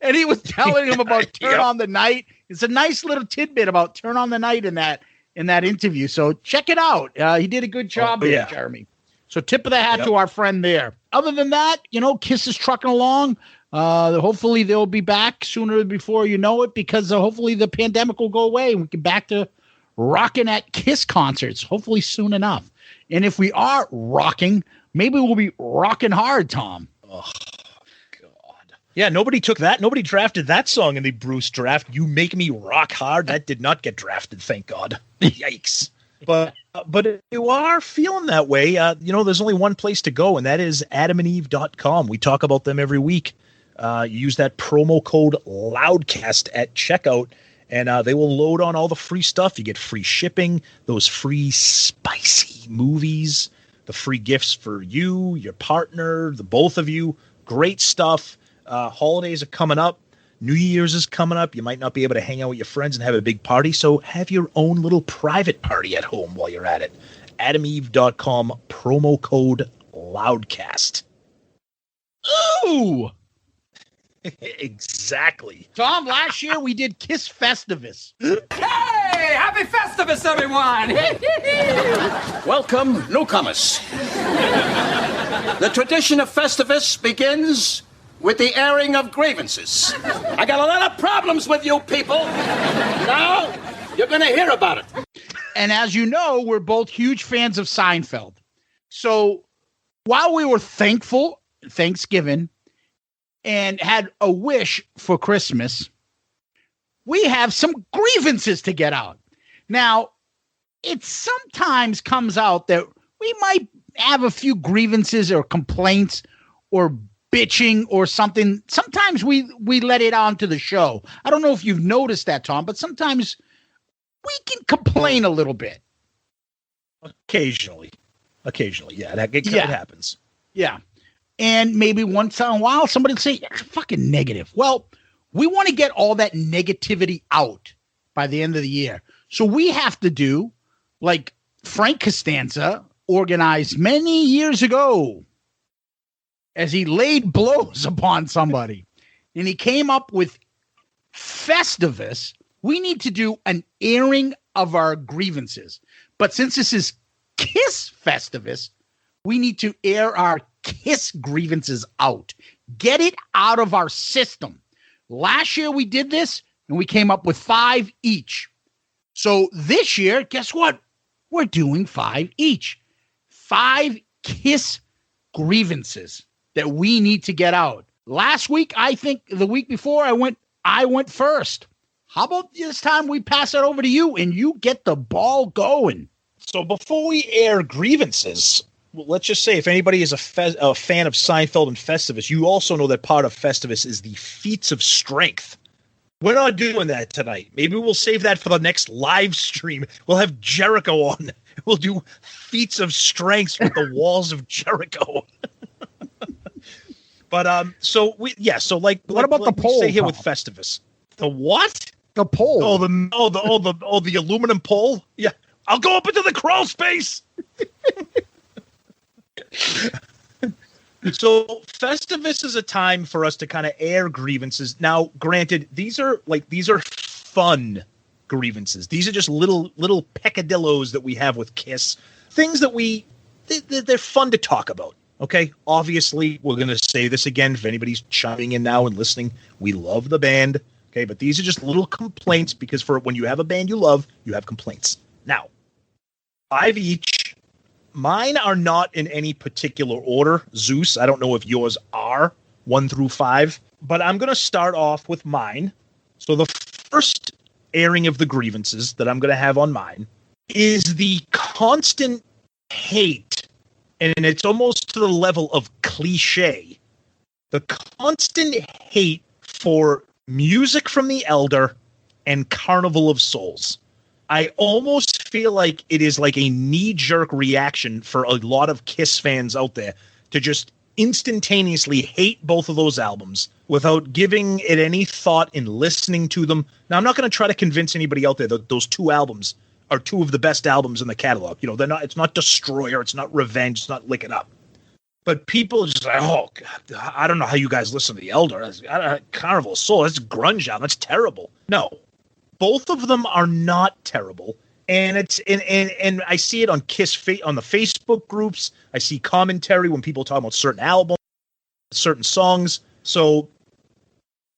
S7: And he was telling him about Turn on the Night. It's a nice little tidbit about Turn on the Night in that interview. So check it out. He did a good job there, Jeremy. So tip of the hat to our friend there. Other than that, KISS is trucking along. Hopefully they'll be back sooner before you know it, because hopefully the pandemic will go away and we can back to rocking at KISS concerts, hopefully soon enough. And if we are rocking, maybe we'll be rocking hard, Tom.
S8: Oh, God. Yeah, nobody took that. Nobody drafted that song in the Bruce draft. You Make Me Rock Hard. That did not get drafted, thank God. Yikes. But if you are feeling that way, there's only one place to go, and that is adamandeve.com. We talk about them every week. You use that promo code Loudcast at checkout, and they will load on all the free stuff. You get free shipping, those free spicy movies, the free gifts for you, your partner, the both of you. Great stuff. Holidays are coming up. New Year's is coming up. You might not be able to hang out with your friends and have a big party, so have your own little private party at home while you're at it. AdamEve.com, promo code Loudcast.
S7: Ooh!
S8: Exactly.
S7: Tom, last year we did KISS Festivus.
S9: Hey! Happy Festivus, everyone!
S5: Welcome, newcomers. The tradition of Festivus begins with the airing of grievances. I got a lot of problems with you people. Now, you're going to hear about it.
S7: And as you know, we're both huge fans of Seinfeld. So while we were Thanksgiving, and had a wish for Christmas, we have some grievances to get out. Now, it sometimes comes out that we might have a few grievances or complaints or bitching or something. Sometimes we let it on to the show. I don't know if you've noticed that, Tom, but sometimes we can complain a little bit.
S8: Occasionally. Yeah, it happens.
S7: Yeah. And maybe once in a while, somebody will say, it's fucking negative. Well, we want to get all that negativity out by the end of the year. So we have to do like Frank Costanza organized many years ago as he laid blows upon somebody. And he came up with Festivus. We need to do an airing of our grievances. But since this is KISS Festivus, we need to air our KISS grievances out. Get it out of our system. Last year we did this and we came up with 5 each. So this year, guess what? We're doing 5 each. 5 KISS grievances that we need to get out. Last week, I think the week before I went first. How about this time we pass it over to you and you get the ball going?
S8: So before we air grievances, well, let's just say if anybody is a fan of Seinfeld and Festivus, you also know that part of Festivus is the feats of strength. We're not doing that tonight. Maybe we'll save that for the next live stream. We'll have Jericho on. We'll do feats of strength with the walls of Jericho. But what
S7: about the pole?
S8: Stay here with Festivus. The what?
S7: The pole.
S8: The aluminum pole. Yeah, I'll go up into the crawl space. So Festivus is a time for us to kind of air grievances. Now, granted, these are fun grievances. These are just little peccadillos that we have with KISS. Things that they're fun to talk about. Okay, obviously, we're going to say this again if anybody's chiming in now and listening. We love the band. Okay, but these are just little complaints because for when you have a band you love, you have complaints. Now, 5 each. Mine are not in any particular order. Zeus, I don't know if yours are 1 through 5, but I'm going to start off with mine. So the first airing of the grievances that I'm going to have on mine is the constant hate, and it's almost to the level of cliche, the constant hate for Music from the Elder and Carnival of Souls. I almost feel like it is like a knee-jerk reaction for a lot of KISS fans out there to just instantaneously hate both of those albums without giving it any thought in listening to them. Now, I'm not going to try to convince anybody out there that those 2 albums are 2 of the best albums in the catalog. You know, they're not. It's not Destroyer. It's not Revenge. It's not Lick It Up. But people just like, oh, God, I don't know how you guys listen to the Elder. Carnival of Souls. That's grunge album. That's terrible. No. Both of them are not terrible, and it's and I see it on KISS on the Facebook groups. I see commentary when people talk about certain albums, certain songs. So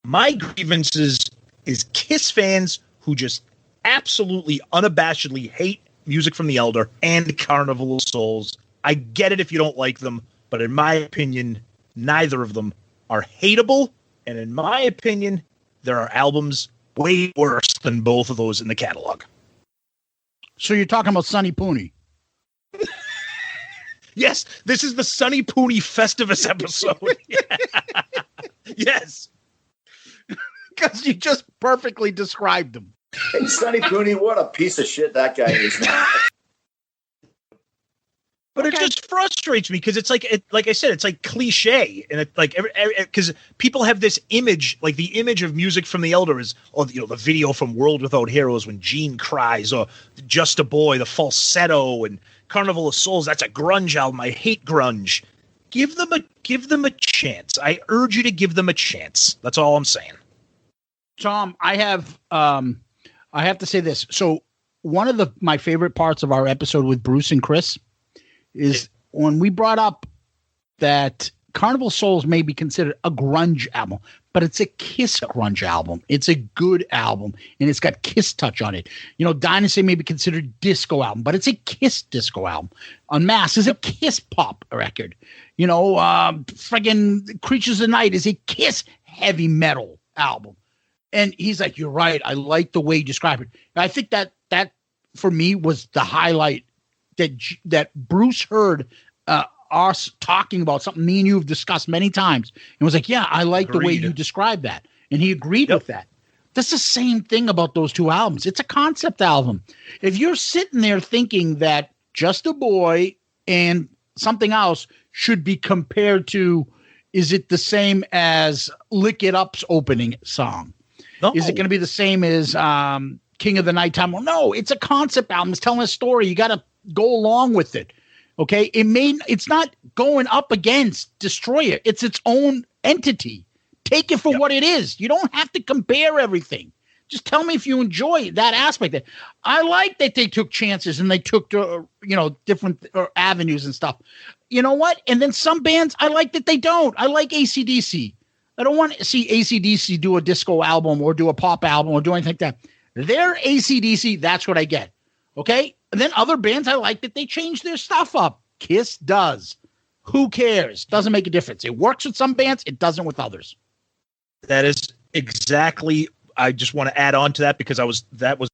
S8: my grievances is KISS fans who just absolutely unabashedly hate Music from the Elder and Carnival of Souls. I get it if you don't like them, but in my opinion, neither of them are hateable, and in my opinion, there are albums way worse than both of those in the catalog.
S7: So you're talking about Sonny Pooney?
S8: Yes, this is the Sonny Pooney Festivus episode. Yes.
S7: Because you just perfectly described him.
S1: Hey, Sonny Pooney, what a piece of shit that guy is now.
S8: But it just frustrates me because it's like I said, it's like cliche, and it's like because people have this image, like the image of music from the Elder is, or the video from World Without Heroes when Gene cries, or Just a Boy, the falsetto, and Carnival of Souls. That's a grunge album. I hate grunge. Give them a chance. I urge you to give them a chance. That's all I'm saying.
S7: Tom, I have to say this. So one of my favorite parts of our episode with Bruce and Chris is when we brought up that Carnival Souls may be considered a grunge album, but it's a KISS grunge album. It's a good album, and it's got KISS touch on it. Dynasty may be considered disco album, but it's a KISS disco album. Unmasked is a KISS pop record. Friggin' Creatures of the Night is a KISS heavy metal album. And he's like, you're right. I like the way you describe it. I think that for me was the highlight that Bruce heard us talking about something me and you have discussed many times and was like, yeah, I like the way you describe that. And he agreed with that. That's the same thing about those two albums. It's a concept album. If you're sitting there thinking that Just a Boy and something else should be compared to, is it the same as Lick It Up's opening song? No. Is it going to be the same as King of the Nighttime? Well, no, it's a concept album. It's telling a story. You got to go along with it. Okay. It's not going up against Destroyer. It's its own entity. Take it for what it is. You don't have to compare everything. Just tell me if you enjoy that aspect. I like that they took chances and they took, different avenues and stuff. You know what? And then some bands, I like that they don't. I like AC/DC. I don't want to see AC/DC do a disco album or do a pop album or do anything like that. They're AC/DC. That's what I get. Okay. And then other bands, I like that they change their stuff up. KISS does. Who cares? Doesn't make a difference. It works with some bands. It doesn't with others.
S8: That is exactly. I just want to add on to that because that was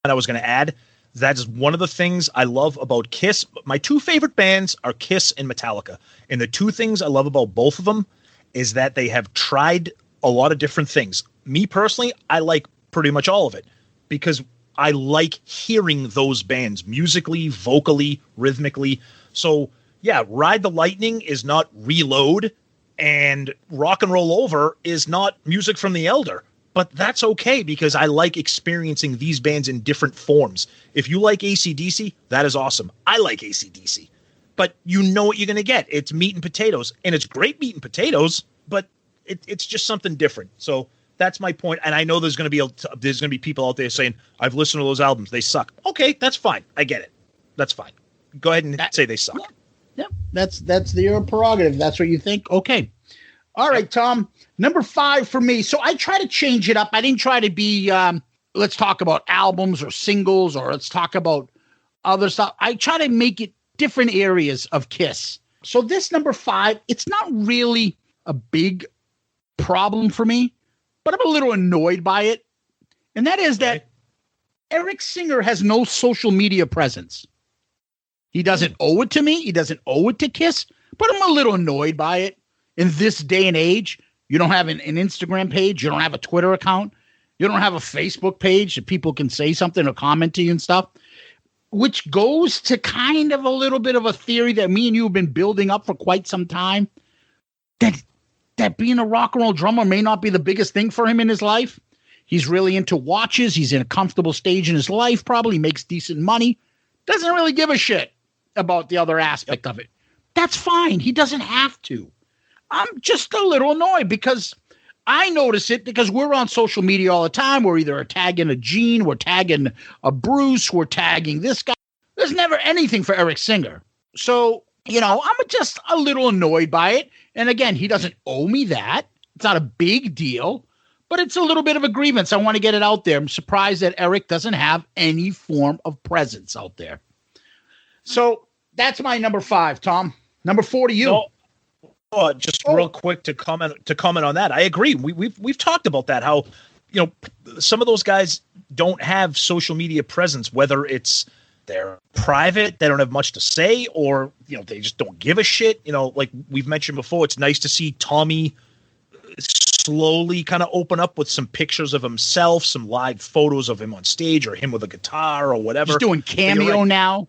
S8: what I was going to add. That is one of the things I love about KISS. My two favorite bands are KISS and Metallica. And the two things I love about both of them is that they have tried a lot of different things. Me personally, I like pretty much all of it because I like hearing those bands musically, vocally, rhythmically. So yeah, Ride the Lightning is not Reload, and Rock and Roll Over is not music from the Elder. But that's okay because I like experiencing these bands in different forms. If you like AC/DC, that is awesome. I like AC/DC. But you know what you're going to get. It's meat and potatoes. And it's great meat and potatoes, but it's just something different. So that's my point. And I know there's going to be people out there saying, I've listened to those albums. They suck. Okay, that's fine. I get it. That's fine. Go ahead and say they suck.
S7: Yeah, that's your prerogative. That's what you think. Okay. All right, Tom. Number 5 for me. So I try to change it up. I didn't try to be, let's talk about albums or singles or let's talk about other stuff. I try to make it different areas of KISS. So this number 5, it's not really a big problem for me, but I'm a little annoyed by it. And that is that Eric Singer has no social media presence. He doesn't owe it to me. He doesn't owe it to KISS, but I'm a little annoyed by it. In this day and age, you don't have an Instagram page. You don't have a Twitter account. You don't have a Facebook page that people can say something or comment to you and stuff, which goes to kind of a little bit of a theory that me and you have been building up for quite some time, that being a rock and roll drummer may not be the biggest thing for him in his life. He's really into watches. He's in a comfortable stage in his life, probably makes decent money. Doesn't really give a shit about the other aspect of it. That's fine. He doesn't have to. I'm just a little annoyed because I notice it because we're on social media all the time. We're either tagging a Gene, we're tagging a Bruce, we're tagging this guy. There's never anything for Eric Singer. So, I'm just a little annoyed by it. And again, he doesn't owe me that. It's not a big deal, but it's a little bit of a grievance. I want to get it out there. I'm surprised that Eric doesn't have any form of presence out there. So that's my number 5, Tom. Number 4 to you.
S8: So, real quick to comment on that. I agree. We've talked about that. How some of those guys don't have social media presence, whether it's they're private, they don't have much to say, or they just don't give a shit. Like we've mentioned before, it's nice to see Tommy slowly kind of open up with some pictures of himself, some live photos of him on stage or him with a guitar or whatever.
S7: He's doing Cameo now.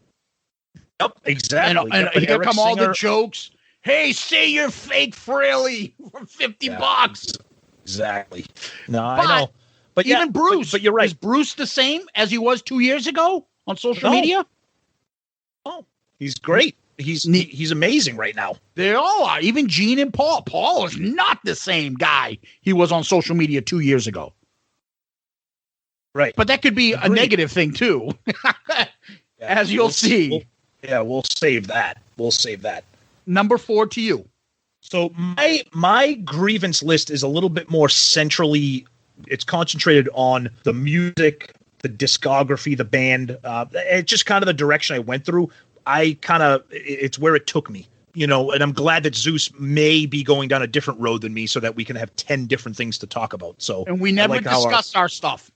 S8: Yep, exactly.
S7: And
S8: But
S7: here
S8: Eric
S7: come all the
S8: Singer-
S7: jokes. Hey, say you're fake frilly for $50.
S8: Exactly. No,
S7: But
S8: I know. But yeah,
S7: even Bruce,
S8: but you're right.
S7: Is Bruce the same as he was 2 years ago on social media?
S8: Oh, he's great. He's amazing right now.
S7: They all are. Even Gene and Paul. Paul is not the same guy he was on social media 2 years ago.
S8: Right.
S7: But that could be a negative thing too, as you'll see.
S8: We'll save that. We'll save that.
S7: Number 4 to you.
S8: So my grievance list is a little bit more centrally. It's concentrated on the music, the discography, the band. It's just kind of the direction I went through. It's where it took me, and I'm glad that Zeus may be going down a different road than me so that we can have 10 different things to talk about. So,
S7: and we never discuss our stuff.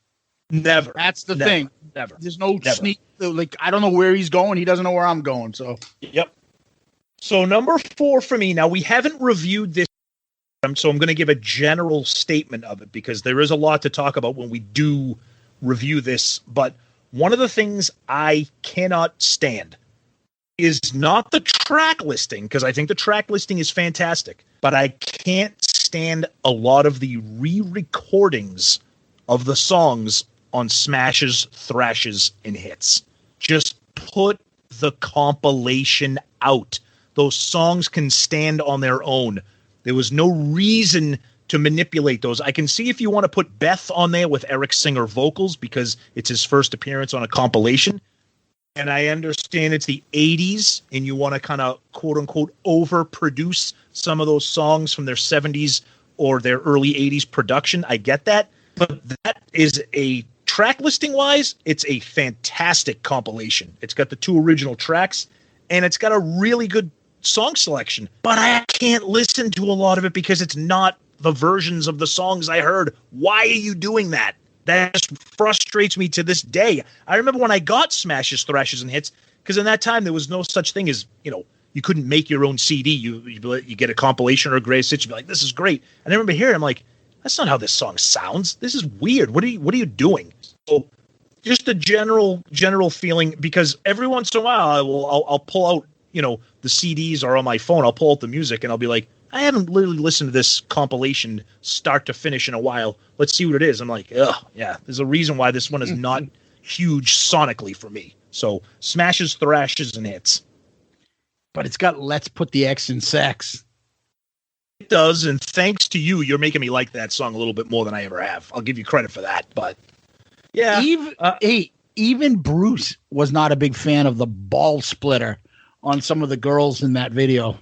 S8: Never.
S7: That's the thing.
S8: Never.
S7: There's no sneak. Like, I don't know where he's going. He doesn't know where I'm going. So,
S8: yep. So number 4 for me. Now, we haven't reviewed this, so I'm going to give a general statement of it because there is a lot to talk about when we do review this. But one of the things I cannot stand is not the track listing, because I think the track listing is fantastic, but I can't stand a lot of the re-recordings of the songs on smashes, thrashes, and hits. Just put the compilation out. Those songs can stand on their own. There was no reason to manipulate those. I can see if you want to put Beth on there with Eric Singer vocals because it's his first appearance on a compilation. And I understand it's the 80s and you want to kind of quote unquote overproduce some of those songs from their 70s or their early 80s production. I get that. But that is a track listing wise, it's a fantastic compilation. It's got the 2 original tracks and it's got a really good song selection, but I can't listen to a lot of it because it's not the versions of the songs I heard. Why are you doing that? That just frustrates me to this day. I remember when I got Smashes, Thrashes, and Hits, because in that time there was no such thing as, you couldn't make your own CD. You get a compilation or a greatest hits, you'd be like, this is great. And I remember hearing, I'm like, that's not how this song sounds. This is weird. What are you doing? So just a general feeling, because every once in a while I'll pull out, the CDs are on my phone. I'll pull out the music and I'll be like, I haven't literally listened to this compilation start to finish in a while. Let's see what it is. I'm like, yeah, there's a reason why this one is not huge sonically for me. So smashes, thrashes, and hits.
S7: But it's got Let's Put the X in Sex.
S8: It does, and thanks to you, you're making me like that song a little bit more than I ever have. I'll give you credit for that. But yeah,
S7: even Bruce was not a big fan of the ball splitter on some of the girls in that video.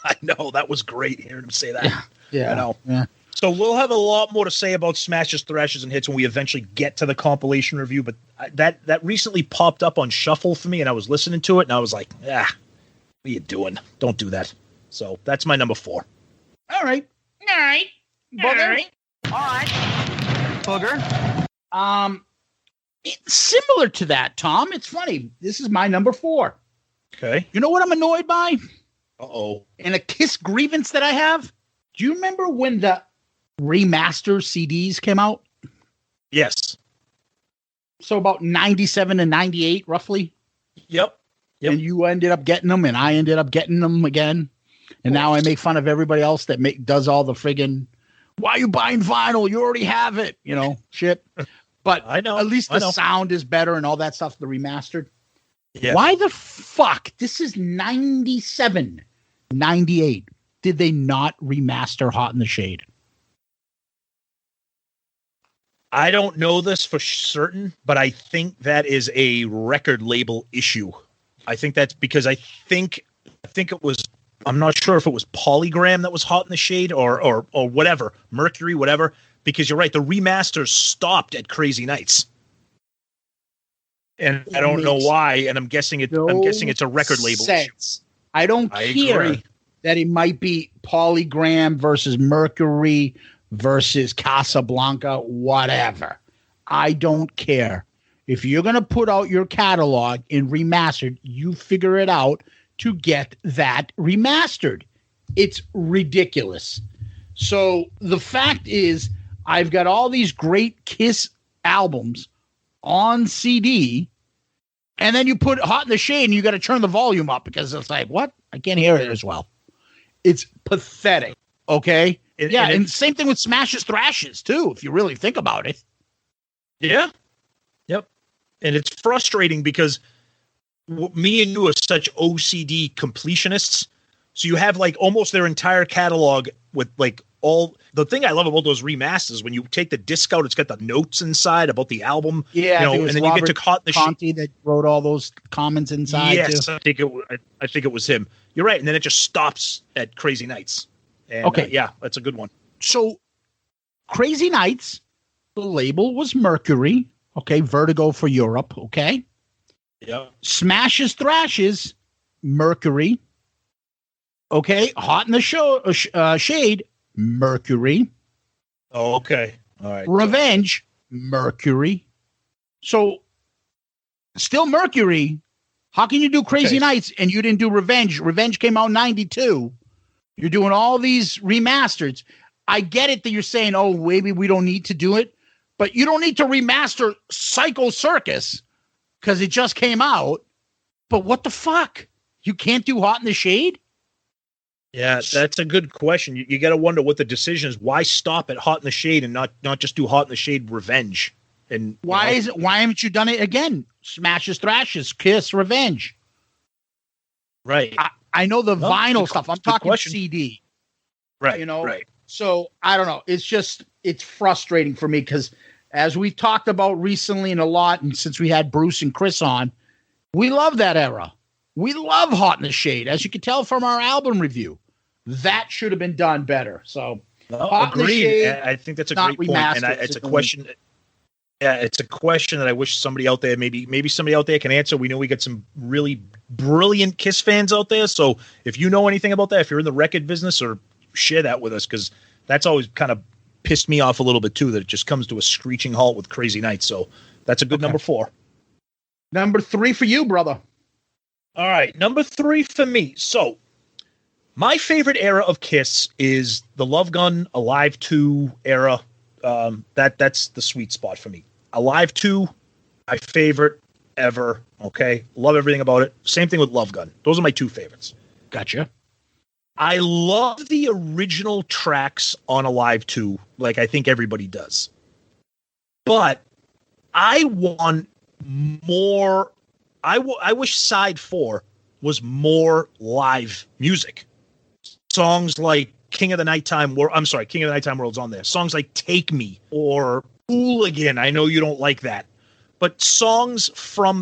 S8: I know, that was great hearing him say that.
S7: Yeah.
S8: I know.
S7: Yeah.
S8: So we'll have a lot more to say about smashes, thrashes, and hits when we eventually get to the compilation review. But that recently popped up on shuffle for me, and I was listening to it, and I was like, what are you doing? Don't do that. So that's my number 4.
S7: All right. Booger.
S9: All right. Booger.
S7: It's similar to that, Tom. It's funny. This is my number 4.
S8: Okay.
S7: You know what I'm annoyed by?
S8: Uh-oh.
S7: And a KISS grievance that I have? Do you remember when the remaster CDs came out?
S8: Yes.
S7: So about 97 and 98, roughly?
S8: Yep.
S7: And you ended up getting them, and I ended up getting them again. And now I make fun of everybody else that does all the friggin', why are you buying vinyl? You already have it, shit. But
S8: I know.
S7: At least the sound is better and all that stuff, the remastered.
S8: Yeah.
S7: Why the fuck? This is 97, 98. Did they not remaster Hot in the Shade?
S8: I don't know this for certain, but I think that is a record label issue. I think that's because I think it was, I'm not sure if it was Polygram that was Hot in the Shade or whatever, Mercury, whatever, because you're right, the remasters stopped at Crazy Nights. And I don't know why, and I'm guessing it's a record label issue.
S7: I don't care that it might be Polygram versus Mercury versus Casablanca, whatever. I don't care. If you're going to put out your catalog in remastered, you figure it out to get that remastered. It's ridiculous. So the fact is, I've got all these great KISS albums on CD, And then you put Hot in the Shade and you got to turn the volume up because it's like, what? I can't hear it as well. It's pathetic. Okay. And same thing with Smashes Thrashes too, if you really think about it.
S8: Yeah. Yep. And it's frustrating because me and you are such OCD completionists. So you have like almost their entire catalog with like all the thing I love about those remasters, when you take the disc out, it's got the notes inside about the album.
S7: Yeah.
S8: And then you get to Hot in the
S7: Shade that wrote all those comments inside.
S8: Yes.
S7: Too.
S8: I think it was him. You're right. And then it just stops at Crazy Nights. And,
S7: okay.
S8: Yeah, that's a good one.
S7: So Crazy Nights, the label was Mercury. Okay. Vertigo for Europe. Okay.
S8: Yeah.
S7: Smashes Thrashes, Mercury. Okay. Hot in the Shade, Mercury.
S8: Oh, okay. All right.
S7: Revenge, Mercury. So still Mercury. How can you do Crazy Nights and you didn't do Revenge? Revenge came out in 92. You're doing all these remasters. I get it that you're saying, oh, maybe we don't need to do it, but you don't need to remaster Psycho Circus because it just came out. But what the fuck? You can't do Hot in the Shade?
S8: Yeah, that's a good question. You got to wonder what the decision is. Why stop at Hot in the Shade and not just do Hot in the Shade Revenge? And
S7: why haven't you done it again? Smashes, Thrashes, Kiss, Revenge.
S8: Right.
S7: I know the vinyl stuff. I'm talking CD.
S8: Right.
S7: You know.
S8: Right.
S7: So I don't know. It's frustrating for me because as we talked about recently and a lot, and since we had Bruce and Chris on, we love that era. We love Hot in the Shade, as you can tell from our album review. That should have been done better. So, Hot in the Shade,
S8: I think that's a great point, and it's a question. Yeah, it's a question that I wish somebody out there, maybe somebody out there can answer. We know we got some really brilliant KISS fans out there, so if you know anything about that, if you're in the record business, or share that with us, because that's always kind of pissed me off a little bit too, that it just comes to a screeching halt with Crazy Nights. So that's a good number 4.
S7: Number 3 for you, brother.
S8: All right, number 3 for me. So my favorite era of KISS is the Love Gun, Alive 2 era. That's the sweet spot for me. Alive 2, my favorite ever. Okay, love everything about it. Same thing with Love Gun. Those are my 2 favorites.
S7: Gotcha.
S8: I love the original tracks on Alive 2, like I think everybody does. But I want more. I wish Side 4 was more live music. Songs like King of the Nighttime World's on there. Songs like Take Me or Hooligan. I know you don't like that. But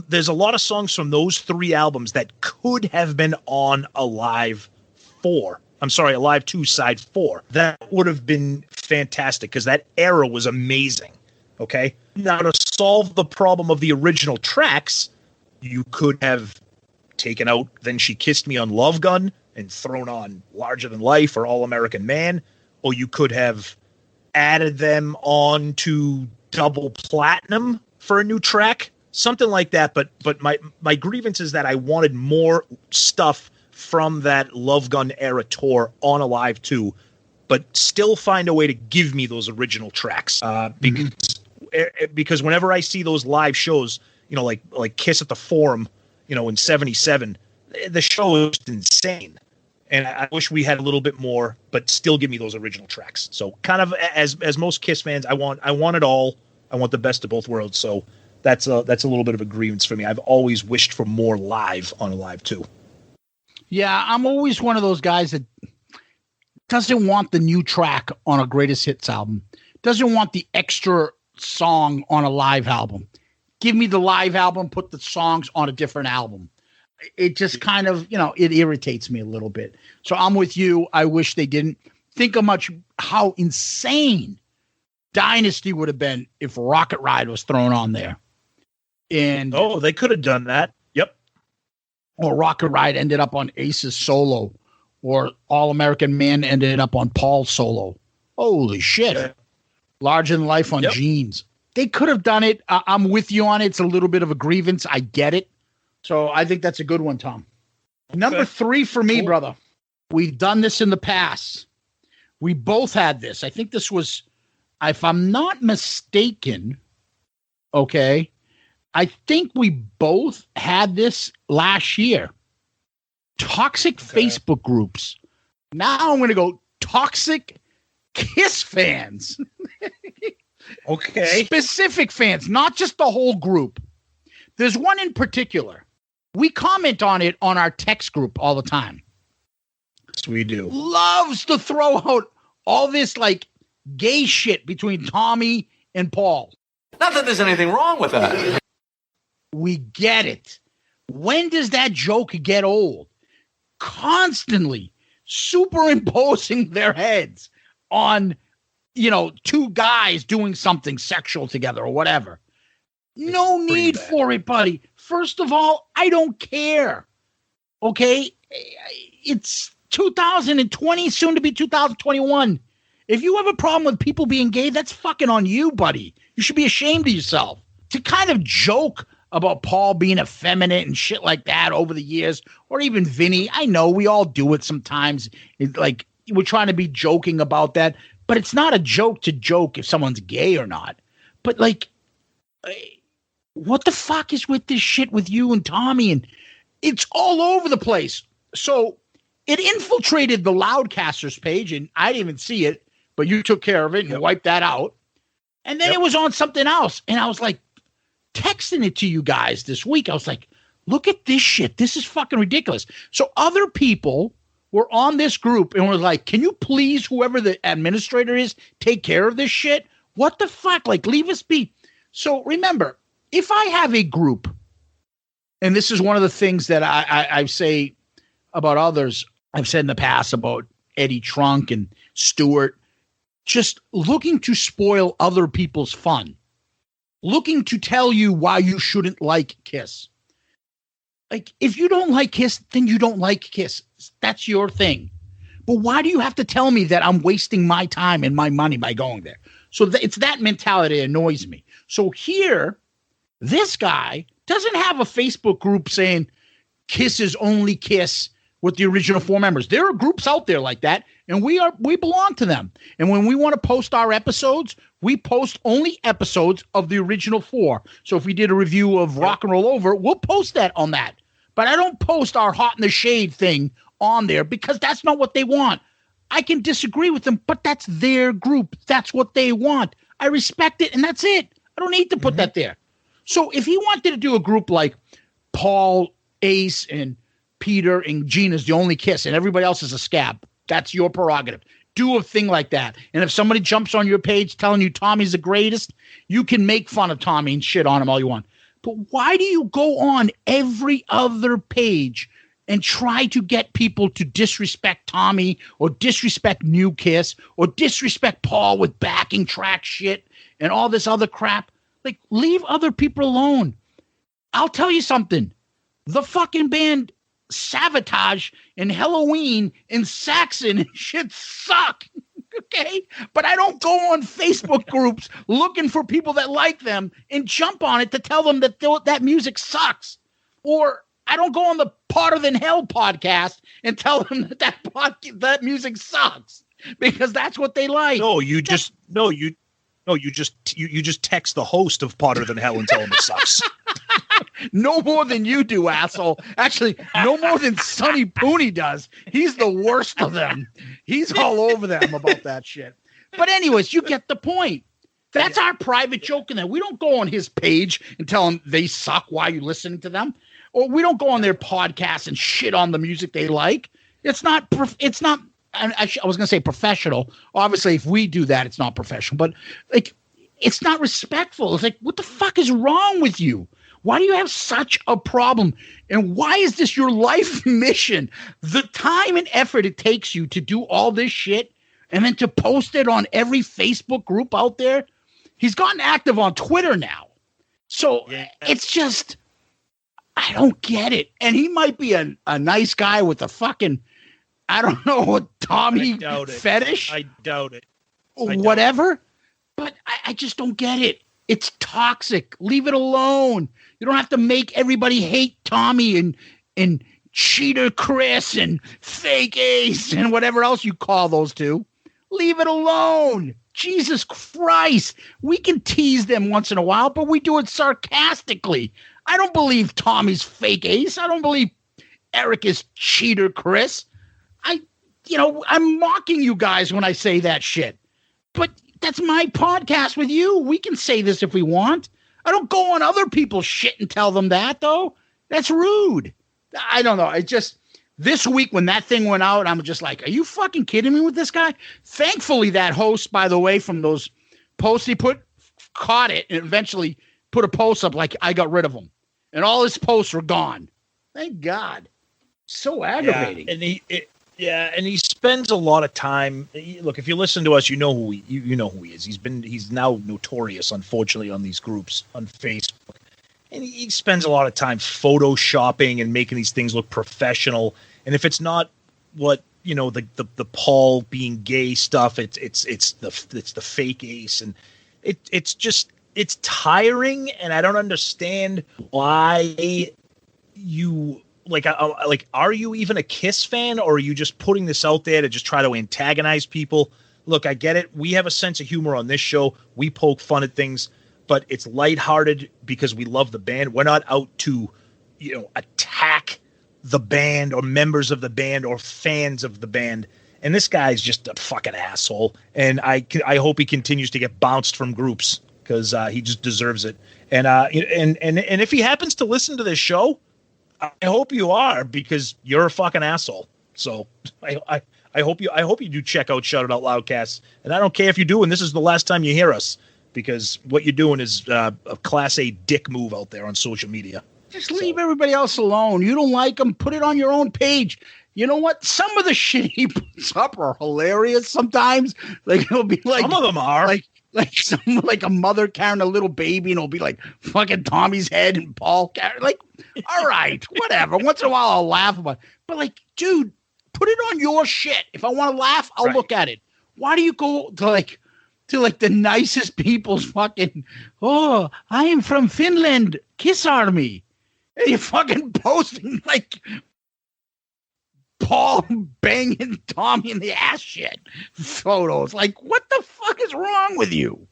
S8: there's a lot of songs from those 3 albums that could have been on Alive 2 Side 4. That would have been fantastic because that era was amazing. Okay? Now, to solve the problem of the original tracks, you could have taken out Then She Kissed Me on Love Gun and thrown on Larger Than Life or All American Man, or you could have added them on to Double Platinum for a new track, something like that. But my grievance is that I wanted more stuff from that Love Gun era tour on Alive 2, but still find a way to give me those original tracks. Because whenever I see those live shows, you know, like Kiss at the Forum, you know, in '77, the show is insane. And I wish we had a little bit more, but still give me those original tracks. So kind of as most KISS fans, I want it all. I want the best of both worlds. So that's a little bit of a grievance for me. I've always wished for more live on Alive 2.
S7: Yeah, I'm always one of those guys that doesn't want the new track on a greatest hits album. Doesn't want the extra song on a live album. Give me the live album, put the songs on a different album. It just kind of, you know, it irritates me a little bit. So I'm with you. I wish they didn't. Think of how insane Dynasty would have been if Rocket Ride was thrown on there. And
S8: they could have done that. Yep.
S7: Or Rocket Ride ended up on Ace's solo, or All American Man ended up on Paul's solo. Holy shit. Yeah. Larger Than Life on Jeans. They could have done it. I'm with you on it. It's a little bit of a grievance. I get it. So I think that's a good one, Tom. Okay. Number 3 for me, brother. We've done this in the past. We both had this. I think this was, if I'm not mistaken, okay, I think we both had this last year. Toxic Facebook groups. Now I'm going to go toxic KISS fans.
S8: Okay.
S7: Specific fans, not just the whole group. There's one in particular. We comment on it on our text group all the time.
S8: Yes, we do.
S7: Loves to throw out all this like gay shit between Tommy and Paul.
S4: Not that there's anything wrong with that.
S7: We get it. When does that joke get old? Constantly superimposing their heads on, two guys doing something sexual together or whatever. No need for it, buddy. First of all, I don't care. Okay? It's 2020, soon to be 2021. If you have a problem with people being gay, that's fucking on you, buddy. You should be ashamed of yourself. To kind of joke about Paul being effeminate and shit like that over the years, or even Vinny, I know we all do it sometimes. It's like we're trying to be joking about that, but it's not a joke to joke if someone's gay or not. But like, what the fuck is with this shit with you and Tommy? And it's all over the place. So it infiltrated the Loudcasters page, and I didn't even see it, but you took care of it and wiped that out. And then it was on something else. And I was like, texting it to you guys this week. I was like, look at this shit. This is fucking ridiculous. So other people were on this group and were like, can you please, whoever the administrator is, take care of this shit? What the fuck? Like, leave us be. So remember, if I have a group, and this is one of the things that I say about others, I've said in the past about Eddie Trunk and Stewart, just looking to spoil other people's fun. Looking to tell you why you shouldn't like KISS. Like, if you don't like KISS, then you don't like KISS. That's your thing. But why do you have to tell me that I'm wasting my time and my money by going there? So it's that mentality that annoys me. So here, this guy doesn't have a Facebook group saying KISS is only KISS with the original 4 members. There are groups out there like that, and we belong to them. And when we want to post our episodes, we post only episodes of the original 4. So if we did a review of Rock and Roll Over, we'll post that on that. But I don't post our Hot in the Shade thing on there because that's not what they want. I can disagree with them, but that's their group. That's what they want. I respect it, and that's it. I don't need to put that there. So if he wanted to do a group like Paul, Ace, and Peter and Gina's the only KISS, and everybody else is a scab, that's your prerogative. Do a thing like that. And if somebody jumps on your page telling you Tommy's the greatest, you can make fun of Tommy and shit on him all you want. But why do you go on every other page and try to get people to disrespect Tommy or disrespect New KISS or disrespect Paul with backing track shit and all this other crap? Like, leave other people alone. I'll tell you something. The fucking band Sabotage and Halloween and Saxon and shit suck. Okay? But I don't go on Facebook groups looking for people that like them and jump on it to tell them that that music sucks. Or I don't go on the Potter Than Hell podcast and tell them that music sucks because that's what they like.
S8: You just text the host of Potter Than Hell and tell him it sucks.
S7: No more than you do, asshole. Actually, no more than Sonny Pooney does. He's the worst of them. He's all over them about that shit. But anyways, you get the point. That's our private joke in there. We don't go on his page and tell him they suck while you're listening to them. Or we don't go on their podcast and shit on the music they like. It's not I was going to say professional. Obviously, if we do that, it's not professional. But like, it's not respectful. It's like, what the fuck is wrong with you? Why do you have such a problem? And why is this your life mission? The time and effort it takes you to do all this shit and then to post it on every Facebook group out there. He's gotten active on Twitter now. So it's just, I don't get it. And he might be a nice guy with a fucking, I don't know what Tommy fetish.
S8: I doubt it.
S7: Whatever. But I just don't get it. It's toxic. Leave it alone. You don't have to make everybody hate Tommy and Cheater Chris and Fake Ace and whatever else you call those two. Leave it alone. Jesus Christ. We can tease them once in a while, but we do it sarcastically. I don't believe Tommy's fake ace. I don't believe Eric is cheater Chris. I'm mocking you guys when I say that shit. But that's my podcast with you. We can say this if we want. I don't go on other people's shit and tell them that, though. That's rude. I don't know. It just, this week when that thing went out, I'm just like, are you fucking kidding me with this guy? Thankfully, that host, by the way, from those posts he put, caught it and eventually put a post up like I got rid of him. And all his posts were gone. Thank God. So aggravating.
S8: Yeah, and he spends a lot of time. Look, if you listen to us, you know who you know who he is. He's now notorious, unfortunately, on these groups on Facebook, and he spends a lot of time photoshopping and making these things look professional. And if it's not what the Paul being gay stuff, it's the fake ace, and it's tiring. And I don't understand why you. Are you even a KISS fan, or are you just putting this out there to just try to antagonize people? Look, I get it. We have a sense of humor on this show. We poke fun at things, but it's lighthearted because we love the band. We're not out to, attack the band or members of the band or fans of the band. And this guy's just a fucking asshole. And I hope he continues to get bounced from groups because he just deserves it. And if he happens to listen to this show, I hope you are, because you're a fucking asshole. So I hope you do check out Shout It Out Loudcast. And I don't care if you do, and this is the last time you hear us, because what you're doing is a class A dick move out there on social media.
S7: Just leave everybody else alone. You don't like them, put it on your own page. You know what? Some of the shit he puts up are hilarious sometimes. Like, it'll be like,
S8: some of them are
S7: like a mother carrying a little baby, and it'll be like fucking Tommy's head and Paul carrying, like, all right, whatever. Once in a while I'll laugh about it. But like, dude, put it on your shit. If I want to laugh, I'll look at it. Why do you go to the nicest people's fucking, oh, I am from Finland, Kiss Army. And you're fucking posting like Paul banging Tommy in the ass shit photos. Like, what the fuck is wrong with you?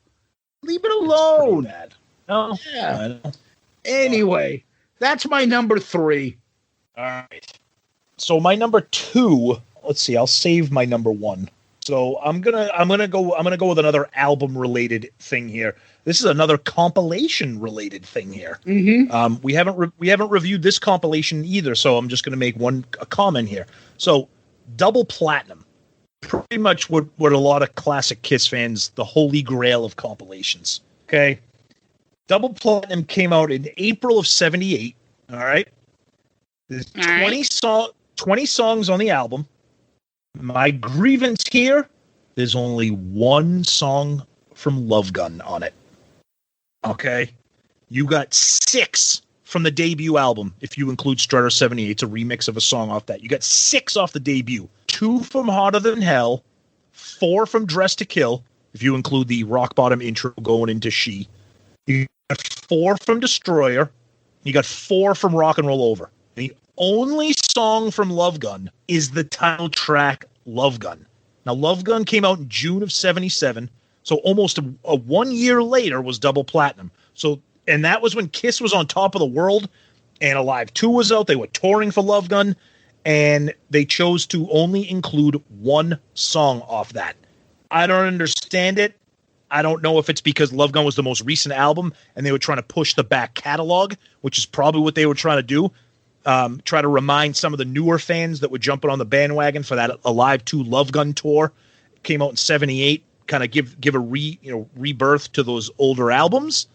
S7: Leave it alone.
S8: Bad. No.
S7: Yeah. Anyway, that's my number 3.
S8: All right. So my number 2. Let's see. I'll save my number 1. So I'm gonna go with another album related thing here. This is another compilation related thing here.
S7: Mm-hmm.
S8: We haven't reviewed this compilation either, so I'm just gonna make a comment here. So Double Platinum, pretty much what a lot of classic KISS fans, the holy grail of compilations. Okay, Double Platinum came out in April of '78. All right, there's 20 songs on the album. My grievance here, there's only one song from Love Gun on it. Okay? You got 6 from the debut album, if you include Strutter 78. It's a remix of a song off that. You got 6 off the debut. 2 from Hotter Than Hell, 4 from Dress to Kill, if you include the rock bottom intro going into She. You got 4 from Destroyer. You got 4 from Rock and Roll Over. The only song from Love Gun is the title track, Love Gun. Now, Love Gun came out in June of '77, so almost a 1 year later was Double Platinum. So, and that was when KISS was on top of the world, and Alive 2 was out. They were touring for Love Gun, and they chose to only include one song off that. I don't understand it. I don't know if it's because Love Gun was the most recent album, and they were trying to push the back catalog, which is probably what they were trying to do. Try to remind some of the newer fans that were jumping on the bandwagon for that Alive 2 Love Gun tour. Came out in '78, kind of give a rebirth to those older albums,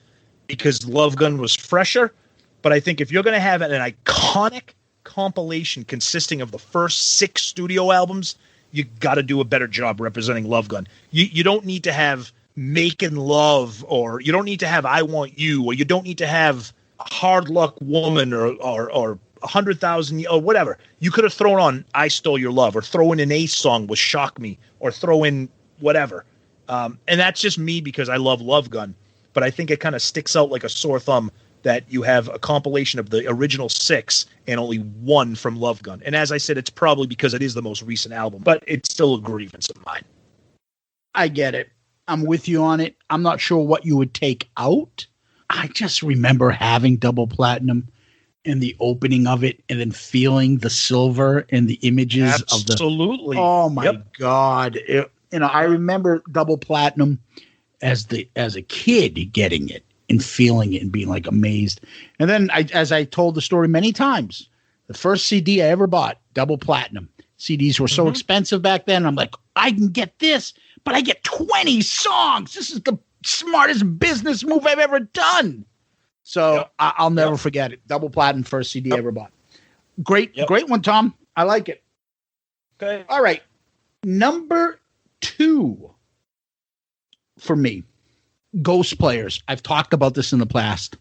S8: because Love Gun was fresher. But I think if you're going to have an iconic compilation consisting of the first 6 studio albums, you got to do a better job representing Love Gun. You don't need to have Making Love, or you don't need to have I Want You, or you don't need to have Hard Luck Woman, or 100,000 or whatever. You could have thrown on I Stole Your Love, or throw in an Ace song with Shock Me, or throw in whatever. And that's just me because I love Love Gun. But I think it kind of sticks out like a sore thumb that you have a compilation of the original 6 and only 1 from Love Gun. And as I said, it's probably because it is the most recent album, but it's still a grievance of mine.
S7: I get it. I'm with you on it. I'm not sure what you would take out. I just remember having double platinum and the opening of it and then feeling the silver and the images of the.
S8: Absolutely.
S7: Oh my God. I remember double platinum as a kid getting it and feeling it and being like amazed. And then as I told the story many times, the first CD I ever bought, double platinum. CDs were so expensive back then. I'm like, I can get this, but I get 20 songs. This is the smartest business move I've ever done. So I'll never forget it. Double platinum, first CD I ever bought. Great one, Tom. I like it.
S8: Okay.
S7: All right. Number 2 for me, Ghost Players. I've talked about this in the past.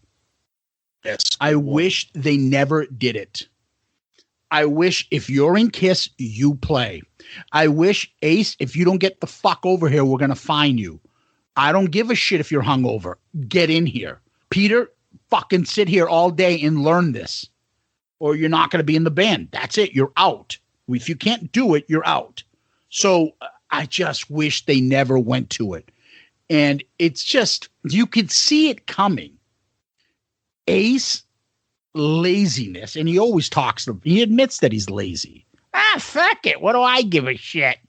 S8: Yes.
S7: I wish they never did it. I wish if you're in KISS, you play. I wish, Ace, if you don't get the fuck over here, we're going to fine you. I don't give a shit if you're hungover. Get in here. Peter, fucking sit here all day and learn this. Or you're not going to be in the band. That's it. You're out. If you can't do it, you're out. So I just wish they never went to it. And it's just, you could see it coming. Ace, laziness, and he always he admits that he's lazy. Fuck it. What do I give a shit?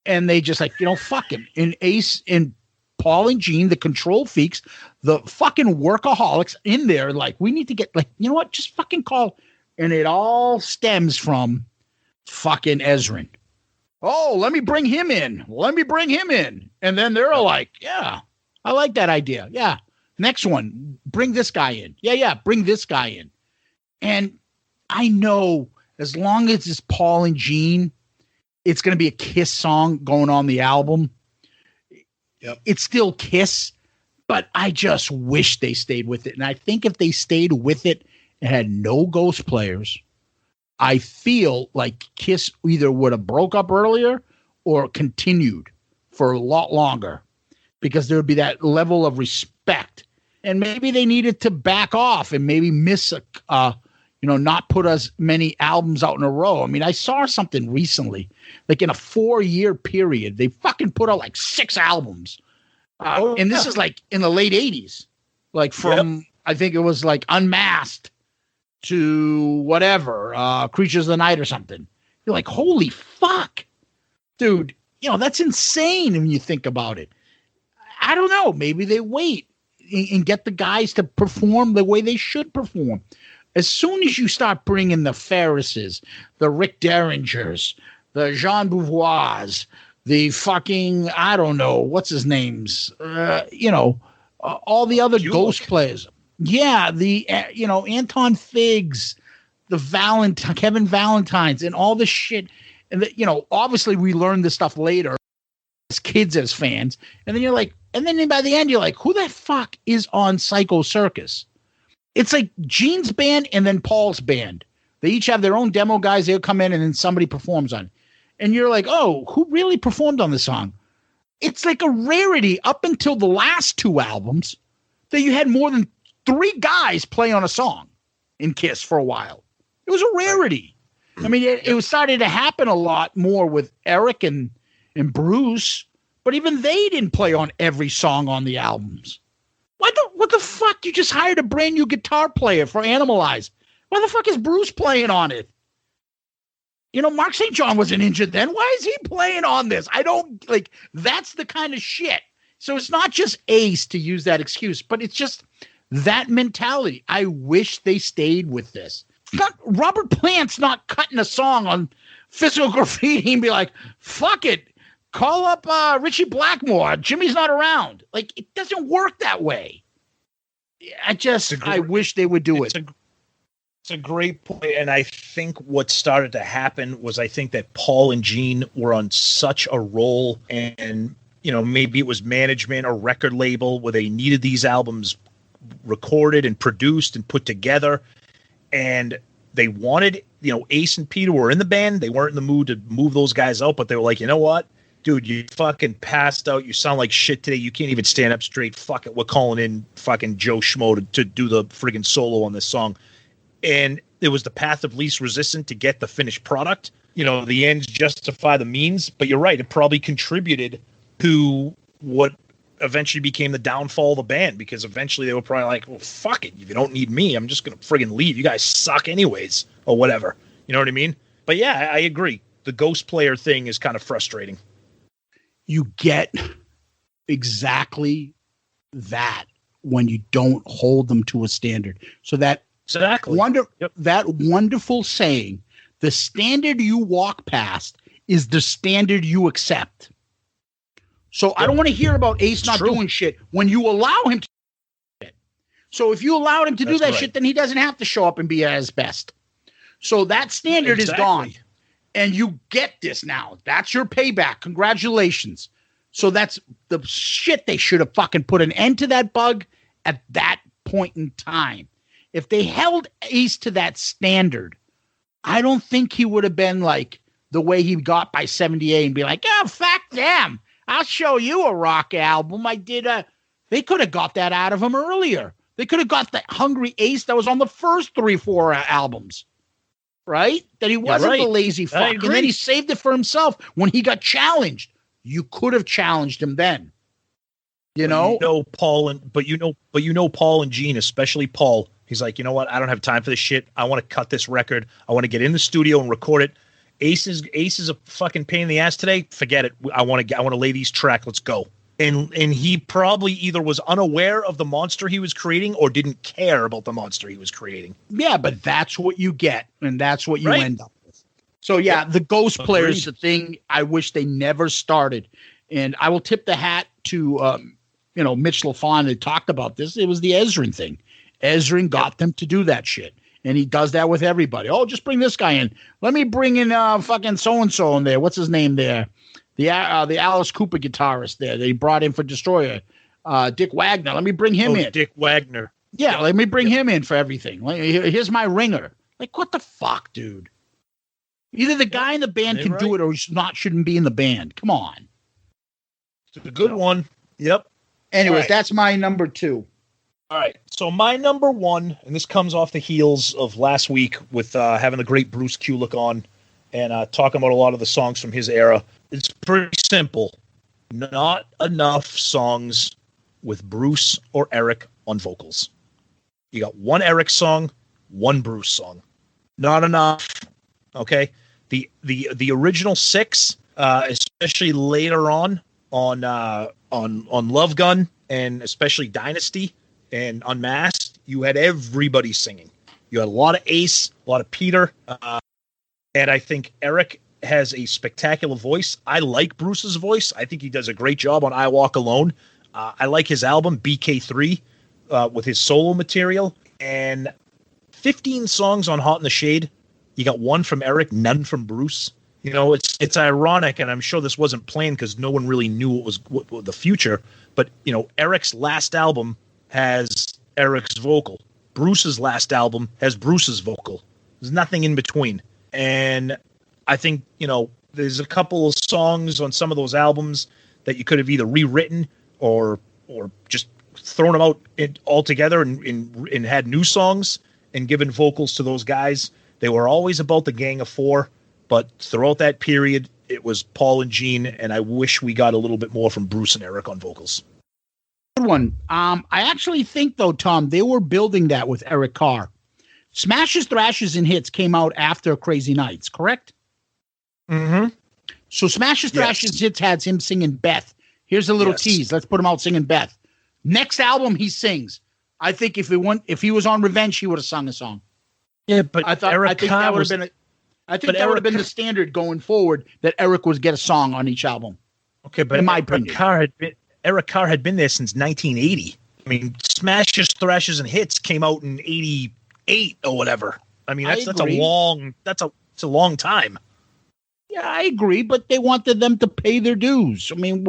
S7: And they just like, fuck him. And Ace and Paul and Gene, the control freaks, the fucking workaholics in there, like, we need to get, like, you know what? Just fucking call. And it all stems from fucking Ezrin. Oh, let me bring him in. And then they're all like, yeah, I like that idea. Yeah. Next one, bring this guy in. Yeah, bring this guy in. And I know as long as it's Paul and Gene, it's going to be a KISS song going on the album. Yep. It's still KISS, but I just wish they stayed with it. And I think if they stayed with it and had no Ghost Players, I feel like KISS either would have broke up earlier or continued for a lot longer, because there would be that level of respect. And maybe they needed to back off and maybe miss not put as many albums out in a row. I mean, I saw something recently, like in a 4-year period, they fucking put out like 6 albums. And this is like in the late 80s, like from, I think it was like Unmasked to whatever, Creatures of the Night or something. You're like, holy fuck, dude. That's insane when you think about it. I don't know. Maybe they wait and get the guys to perform the way they should perform. As soon as you start bringing the Ferrises, the Rick Derringers, the Jean Beauvoirs, the fucking, I don't know, what's his names, all the other Ghost Players. Yeah, the, Anton Figs, the Kevin Valentines, and all this shit. And, obviously we learned this stuff later as kids, as fans. And then you're like, and then by the end, you're like, who the fuck is on Psycho Circus? It's like Gene's band and then Paul's band. They each have their own demo guys. They'll come in and then somebody performs on it. And you're like, oh, who really performed on the song? It's like a rarity up until the last 2 albums that you had more than 3 guys play on a song in KISS for a while. It was a rarity. I mean, it was starting to happen a lot more with Eric and Bruce, but even they didn't play on every song on the albums. What the fuck? You just hired a brand new guitar player for Animalize. Why the fuck is Bruce playing on it? Mark St. John wasn't injured then. Why is he playing on this? I don't like, that's the kind of shit. So it's not just Ace, to use that excuse, but it's just that mentality. I wish they stayed with this. Robert Plant's not cutting a song on Physical Graffiti and be like, fuck it. Call up Richie Blackmore. Jimmy's not around. Like, it doesn't work that way. I wish they would do it.
S8: It's a great point. And I think what started to happen was, I think that Paul and Gene were on such a roll, and maybe it was management or record label where they needed these albums recorded and produced and put together. And they wanted, Ace and Peter were in the band. They weren't in the mood to move those guys out, but they were like, you know what? Dude, you fucking passed out. You sound like shit today. You can't even stand up straight. Fuck it. We're calling in fucking Joe Schmo to do the friggin' solo on this song. And it was the path of least resistance to get the finished product. The ends justify the means. But you're right. It probably contributed to what eventually became the downfall of the band, because eventually they were probably like, well, fuck it. If you don't need me, I'm just going to friggin' leave. You guys suck anyways, or whatever. You know what I mean? But yeah, I agree. The ghost player thing is kind of frustrating.
S7: You get exactly that when you don't hold them to a standard. So that
S8: exactly
S7: that wonderful saying, the standard you walk past is the standard you accept. So I don't want to hear about Ace not doing shit when you allow him to do it. So if you allowed him to do that shit, then he doesn't have to show up and be at his best. So that standard is gone. And you get this now. That's your payback. Congratulations. So that's the shit. They should have fucking put an end to that bug at that point in time. If they held Ace to that standard, I don't think he would have been like the way he got by 78 and be like, oh, fuck them. I'll show you a rock album. They could have got that out of him earlier. They could have got the Hungry Ace that was on the first 3-4 albums. Right? That he wasn't the lazy fuck. And then he saved it for himself when he got challenged. You could have challenged him then. You know?
S8: Paul and Gene, especially Paul. He's like, you know what? I don't have time for this shit. I want to cut this record. I want to get in the studio and record it. Ace is a fucking pain in the ass today. Forget it. I want to lay these tracks. Let's go. And he probably either was unaware of the monster he was creating or didn't care about the monster he was creating.
S7: Yeah, but that's what you get, and that's what you end up with. So yeah, the ghost player is the thing I wish they never started. And I will tip the hat to Mitch LaFon that talked about this. It was the Ezrin thing. Ezrin got them to do that shit. And he does that with everybody. Oh, just bring this guy in. Let me bring in fucking so-and-so in there. What's his name there? The Alice Cooper guitarist there that he brought in for Destroyer. Dick Wagner. Let me bring him in.
S8: Dick Wagner.
S7: Yeah, let me bring him in for everything. Here's my ringer. Like, what the fuck, dude? Either the guy in the band can do it or he shouldn't be in the band. Come on.
S8: It's a good one. Yep.
S7: Anyways, that's my number 2.
S8: All right. So my number 1, and this comes off the heels of last week with having the great Bruce Kulick on and talking about a lot of the songs from his era. It's pretty simple. Not enough songs with Bruce or Eric on vocals. You got one Eric song, one Bruce song. Not enough. Okay. The original 6, especially later on Love Gun and especially Dynasty and Unmasked, you had everybody singing. You had a lot of Ace, a lot of Peter, and I think Eric has a spectacular voice. I like Bruce's voice. I think he does a great job on I Walk Alone. I like his album, BK3, with his solo material. And 15 songs on Hot in the Shade. You got one from Eric, none from Bruce. You know, it's ironic, and I'm sure this wasn't planned because no one really knew what the future. But, you know, Eric's last album has Eric's vocal. Bruce's last album has Bruce's vocal. There's nothing in between. And I think, you know, there's a couple of songs on some of those albums that you could have either rewritten or just thrown them out altogether and had new songs and given vocals to those guys. They were always about the Gang of Four, but throughout that period, it was Paul and Gene, and I wish we got a little bit more from Bruce and Eric on vocals.
S7: Good one. I actually think, though, Tom, they were building that with Eric Carr. Smashes, Thrashes, and Hits came out after Crazy Nights, correct?
S8: Mm-hmm.
S7: So Smashes, Thrashes, Hits had him singing Beth. Here's a little tease. Let's put him out singing Beth. Next album, he sings. I think if he was on Revenge, he would have sung a song.
S8: Yeah, but
S7: I think that would have been the standard going forward, that Eric would get a song on each album.
S8: Okay, but
S7: in my opinion,
S8: Eric Carr had been there since 1980. I mean, Smashes, Thrashes, and Hits came out in 88 or whatever. I mean, that's a long time.
S7: Yeah, I agree, but they wanted them to pay their dues. I mean,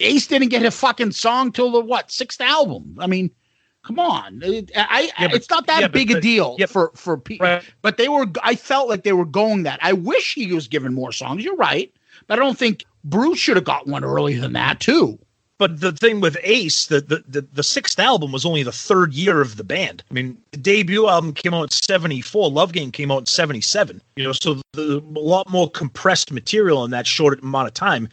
S7: Ace didn't get a fucking song till the 6th album. I mean, come on. It's not that big a deal for people. Right. But I felt like they were going that. I wish he was given more songs. You're right. But I don't think Bruce should have got one earlier than that, too.
S8: But the thing with Ace, the 6th album was only the 3rd year of the band. I mean, the debut album came out in 74. Love Game came out in 77. You know, so a lot more compressed material in that short amount of time.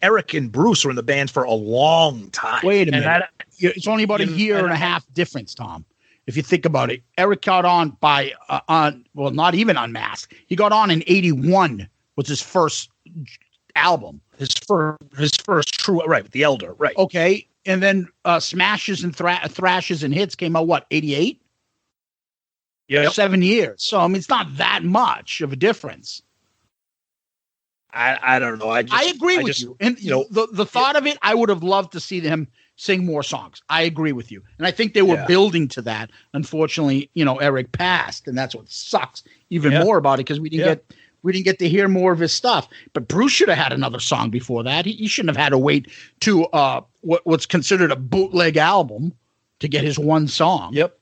S8: Eric and Bruce were in the band for a long time.
S7: Wait a minute. It's only about a year and a half difference, Tom. If you think about it, Eric got on not even Unmasked. He got on in 81, was his first album.
S8: His first true, right, with The Elder, right.
S7: Okay. And then Smashes and Thrashes and Hits came out, what, 88?
S8: Yeah.
S7: 7 years. So, I mean, it's not that much of a difference.
S8: I don't know.
S7: I agree with you. And the thought of it, I would have loved to see them sing more songs. I agree with you. And I think they were building to that. Unfortunately, Eric passed, and that's what sucks even more about it, because we didn't get to hear more of his stuff. But Bruce should have had another song before that. He shouldn't have had to wait to what's considered a bootleg album to get his one song.
S8: Yep.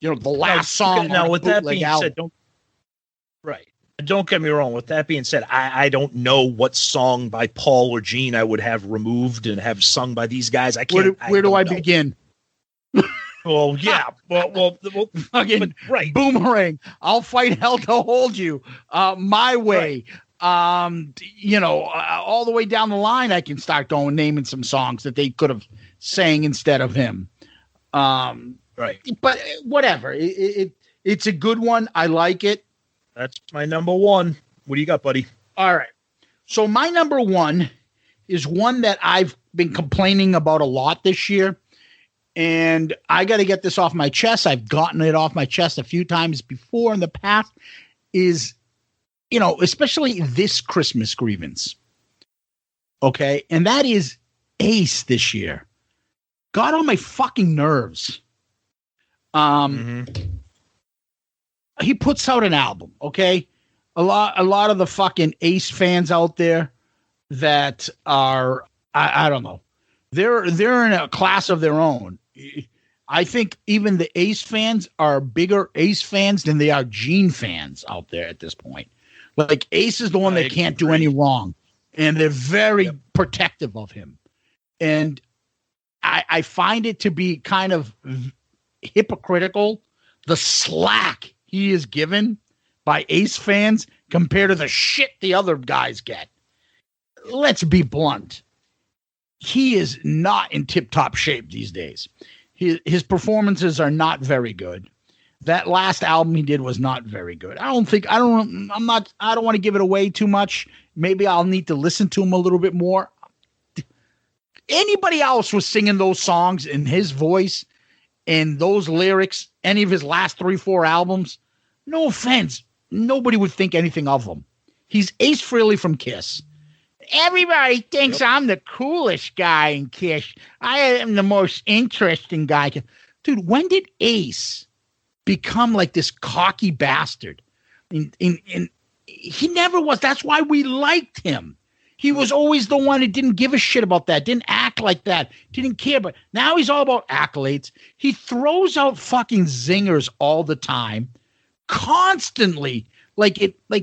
S7: The last song.
S8: Now, with that being
S7: album.
S8: said, don't get me wrong. With that being said, I don't know what song by Paul or Gene I would have removed and have sung by these guys. I can't.
S7: Where do I begin?
S8: Well, yeah. Well,
S7: fucking
S8: right.
S7: Boomerang. I'll fight hell to hold you. My way. Right. All the way down the line, I can start naming some songs that they could have sang instead of him.
S8: Right.
S7: But whatever. It's a good one. I like it.
S8: That's my number one. What do you got, buddy?
S7: All right. So my number one is one that I've been complaining about a lot this year. And I got to get this off my chest. I've gotten it off my chest a few times before in the past, is, especially this Christmas grievance. Okay. And that is Ace this year. Got on my fucking nerves. He puts out an album. Okay. A lot of the fucking Ace fans out there that are, I don't know. They're in a class of their own. I think even the Ace fans are bigger Ace fans than they are Gene fans out there at this point. Like, Ace is the one that can't do any wrong, and they're very protective of him. And I find it to be kind of hypocritical, the slack he is given by Ace fans compared to the shit the other guys get. Let's be blunt. He is not in tip-top shape these days. His performances are not very good. That last album he did was not very good. I don't want to give it away too much. Maybe I'll need to listen to him a little bit more. Anybody else was singing those songs in his voice and those lyrics, any of his last 3-4 albums, no offense, nobody would think anything of them. He's Ace Frehley from KISS. Everybody thinks I'm the coolest guy in KISS. I am the most interesting guy. Dude, when did Ace become like this cocky bastard? And he never was. That's why we liked him. He was always the one who didn't give a shit about that, didn't act like that, didn't care. But now he's all about accolades. He throws out fucking zingers all the time, constantly. Like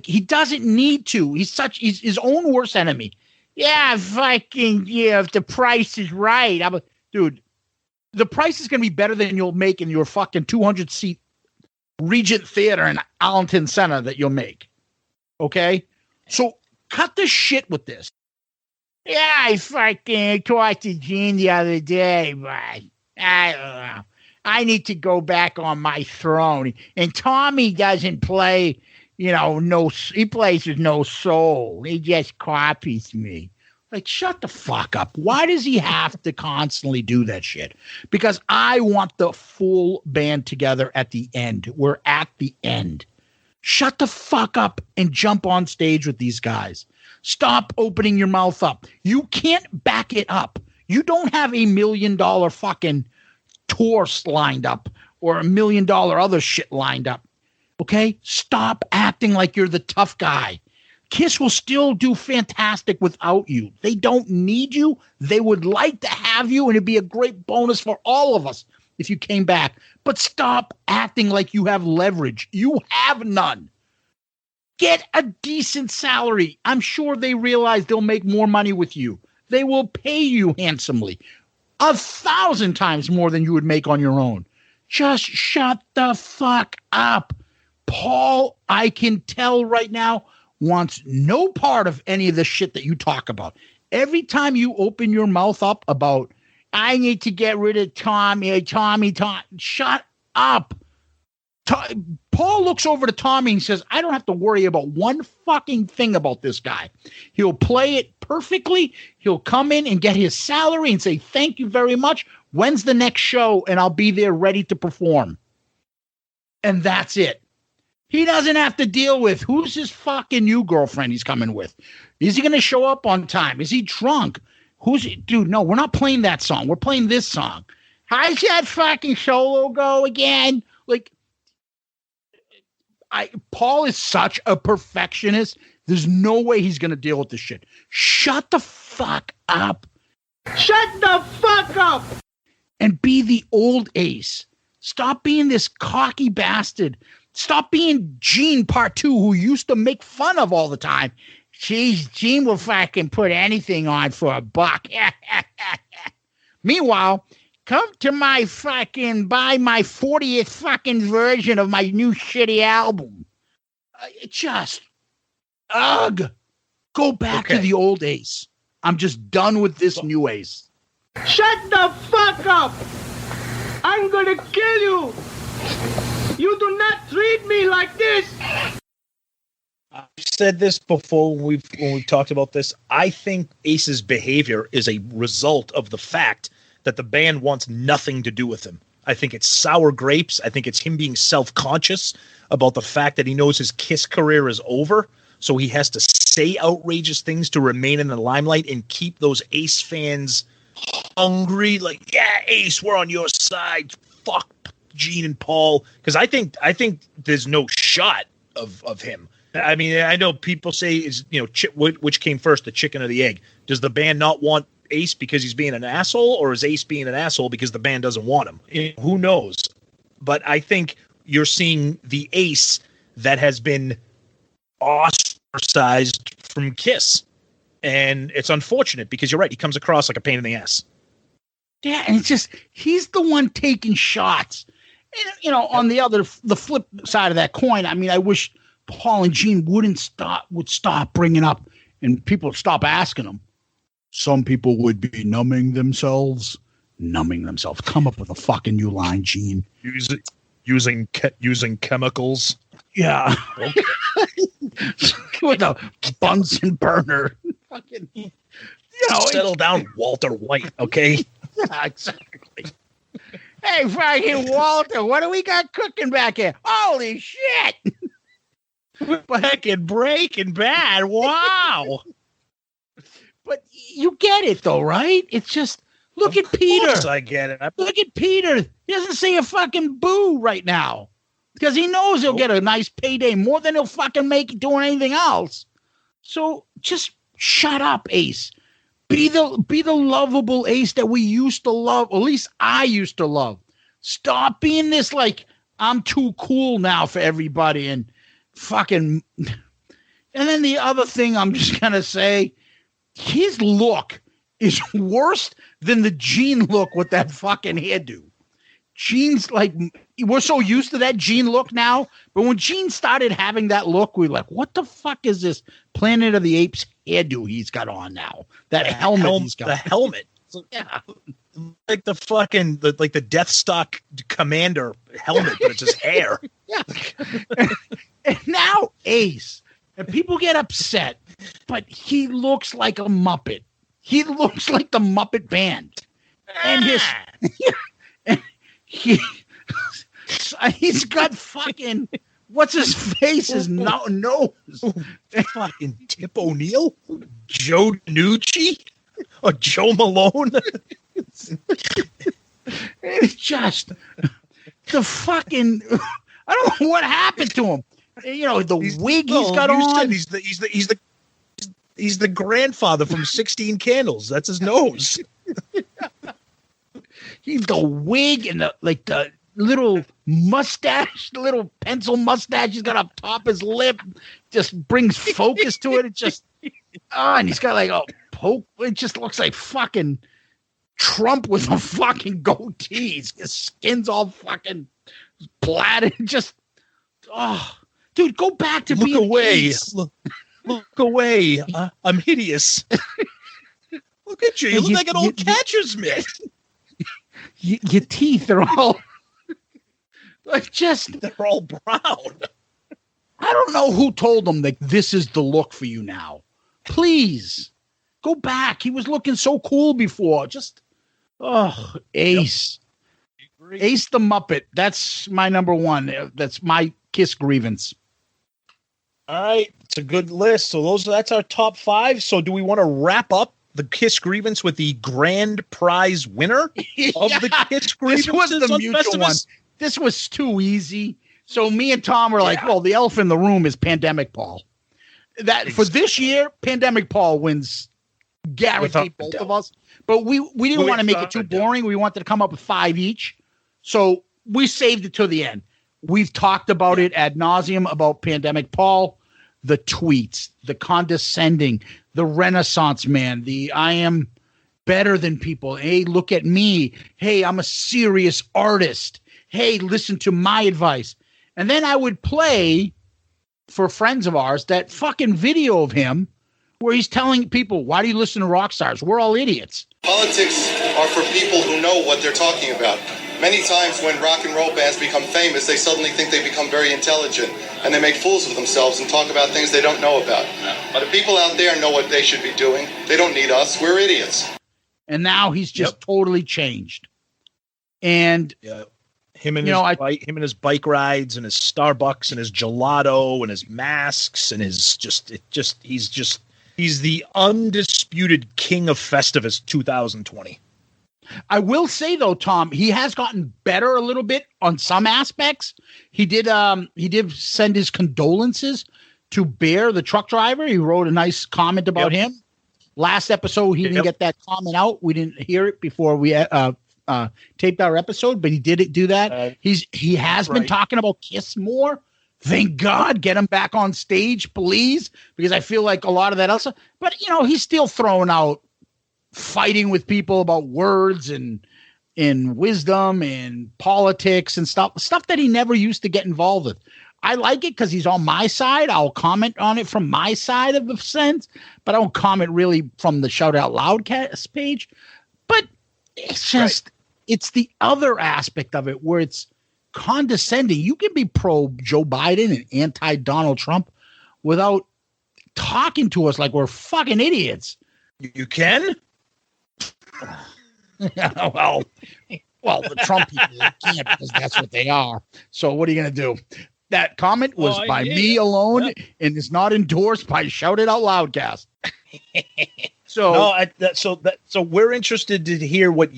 S7: he doesn't need to. He's his own worst enemy. Yeah, if the price is right. Dude, the price is going to be better than you'll make in your fucking 200-seat Regent Theater in Arlington Center that you'll make. Okay? So cut the shit with this. Yeah, I fucking talked to Gene the other day, but I don't know. I need to go back on my throne. And Tommy doesn't play... he plays with no soul. He just copies me. Like, shut the fuck up. Why does he have to constantly do that shit? Because I want the full band together at the end. We're at the end. Shut the fuck up and jump on stage with these guys. Stop opening your mouth up. You can't back it up. You don't have $1 million fucking tour lined up or $1 million other shit lined up. Okay? Stop acting like you're the tough guy. KISS will still do fantastic without you. They don't need you. They would like to have you, and it'd be a great bonus for all of us if you came back. But stop acting like you have leverage. You have none. Get a decent salary. I'm sure they realize they'll make more money with you. They will pay you handsomely. 1,000 times more than you would make on your own. Just shut the fuck up. Paul, I can tell right now, wants no part of any of the shit that you talk about. every time you open your mouth up about, I need to get rid of Tommy, shut up. Paul looks over to Tommy and says, I don't have to worry about one fucking thing about this guy. He'll play it perfectly. He'll come in and get his salary and say, thank you very much. When's the next show? And I'll be there ready to perform. And that's it. He doesn't have to deal with who's his fucking new girlfriend he's coming with. Is he going to show up on time? Is he drunk? Dude, no, we're not playing that song. We're playing this song. How's that fucking solo go again? Like, Paul is such a perfectionist. There's no way he's going to deal with this shit. Shut the fuck up.
S2: Shut the fuck up.
S7: And be the old Ace. Stop being this cocky bastard. Stop being Gene Part 2, who used to make fun of all the time. Gene will fucking put anything on for a buck. Meanwhile, come to my fucking, buy my 40th fucking version of my new shitty album. Go back to the old Ace. I'm just done with this new Ace.
S2: Shut the fuck up. I'm gonna kill you. You do not treat me like this.
S8: I've said this before when we've talked about this. I think Ace's behavior is a result of the fact that the band wants nothing to do with him. I think it's sour grapes. I think it's him being self-conscious about the fact that he knows his KISS career is over, so he has to say outrageous things to remain in the limelight and keep those Ace fans hungry. Like, yeah, Ace, we're on your side. Fuck Gene and Paul. Because I think there's no shot of him. I mean, I know people say, which came first, the chicken or the egg? Does the band not want Ace because he's being an asshole, or is Ace being an asshole because the band doesn't want him? Who knows? But I think you're seeing the Ace that has been ostracized from KISS. And it's unfortunate because you're right. He comes across like a pain in the ass.
S7: Yeah, and it's just, he's the one taking shots. And, on the flip side of that coin, I mean, I wish Paul and Gene would stop bringing up, and people would stop asking them. Some people would be numbing themselves. Come up with a fucking new line, Gene.
S8: Using chemicals.
S7: Yeah. Okay. With a Bunsen burner. Fucking,
S8: settle down, Walter White, okay?
S7: Yeah, exactly. Hey, fucking Walter, what do we got cooking back here? Holy shit! Fucking Breaking Bad, wow! But you get it, though, right? It's just, look at Peter.
S8: Of course I get it.
S7: Look at Peter. He doesn't say a fucking boo right now. Because he knows he'll get a nice payday more than he'll fucking make doing anything else. So just shut up, Ace. Be the lovable Ace that we used to love. Or at least I used to love. Stop being this like, I'm too cool now for everybody and fucking. And then the other thing I'm just going to say, his look is worse than the Gene look with that fucking hairdo. Gene's like, we're so used to that Gene look now, but when Gene started having that look, we were like, what the fuck is this Planet of the Apes hairdo he's got on now? That helmet he's got.
S8: The helmet.
S7: Yeah.
S8: Like the fucking, like the Death Stalk commander helmet, but it's his hair.
S7: Yeah. And now Ace. And people get upset, but he looks like a Muppet. He looks like the Muppet Band. And he's got fucking, what's his face? His nose.
S8: Fucking Tip O'Neill? Joe Nucci? Or Joe Malone?
S7: It's just the fucking, I don't know what happened to him. The wig he's got on.
S8: He's the grandfather from 16 Candles. That's his nose.
S7: He's the wig and the little mustache, the little pencil mustache he's got up top his lip, just brings focus to it. It just, and he's got like a poke. It just looks like fucking Trump with a fucking goatee. His skin's all fucking blatted. Just, dude, go back to being
S8: away.
S7: Ace.
S8: Look away. I'm hideous. Look at you. You look like an old catcher's mitt.
S7: Your teeth are all like they're
S8: all brown.
S7: I don't know who told him that this is the look for you now. Please go back. He was looking so cool before. Ace. Yep. Ace the Muppet. That's my number one. That's my KISS grievance.
S8: All right. It's a good list. So that's our top 5. So do we want to wrap up the KISS grievance with the grand prize winner of the KISS grievance?
S7: This was the mutual one. This was too easy. So me and Tom were like, well, the elephant in the room is Pandemic Paul. For this year, Pandemic Paul wins, guaranteed, both of us. But we didn't want to make it too boring. We wanted to come up with 5 each. So we saved it to the end. We've talked about it ad nauseum about Pandemic Paul, the tweets, the condescending, the Renaissance man, the I am better than people. Hey, look at me. Hey, I'm a serious artist. Hey, listen to my advice. And then I would play for friends of ours that fucking video of him where he's telling people, why do you listen to rock stars? We're all idiots.
S10: Politics are for people who know what they're talking about. Many times when rock and roll bands become famous, they suddenly think they become very intelligent and they make fools of themselves and talk about things they don't know about. But the people out there know what they should be doing. They don't need us. We're idiots.
S7: And now he's just totally changed. And
S8: him and his bike rides and his Starbucks and his gelato and his masks and he's the undisputed king of Festivus 2020.
S7: I will say though, Tom, he has gotten better a little bit on some aspects. He did send his condolences to Bear, the truck driver. He wrote a nice comment about him. Last episode, he didn't get that comment out. We didn't hear it before we taped our episode, but he did do that. He has been talking about KISS more. Thank God, get him back on stage, please, because I feel like a lot of that also. But he's still throwing out fighting with people about words and wisdom and politics and stuff that he never used to get involved with. I like it because he's on my side. I'll comment on it from my side of the sense, but I don't comment really from the Shout Out Loudcast page. But it's just, it's the other aspect of it where it's condescending. You can be pro Joe Biden and anti Donald Trump without talking to us like we're fucking idiots.
S8: You can?
S7: well, the Trump people can't because that's what they are. So what are you going to do? That comment was by me alone and is not endorsed by Shout It Out Loudcast.
S8: So we're interested to hear what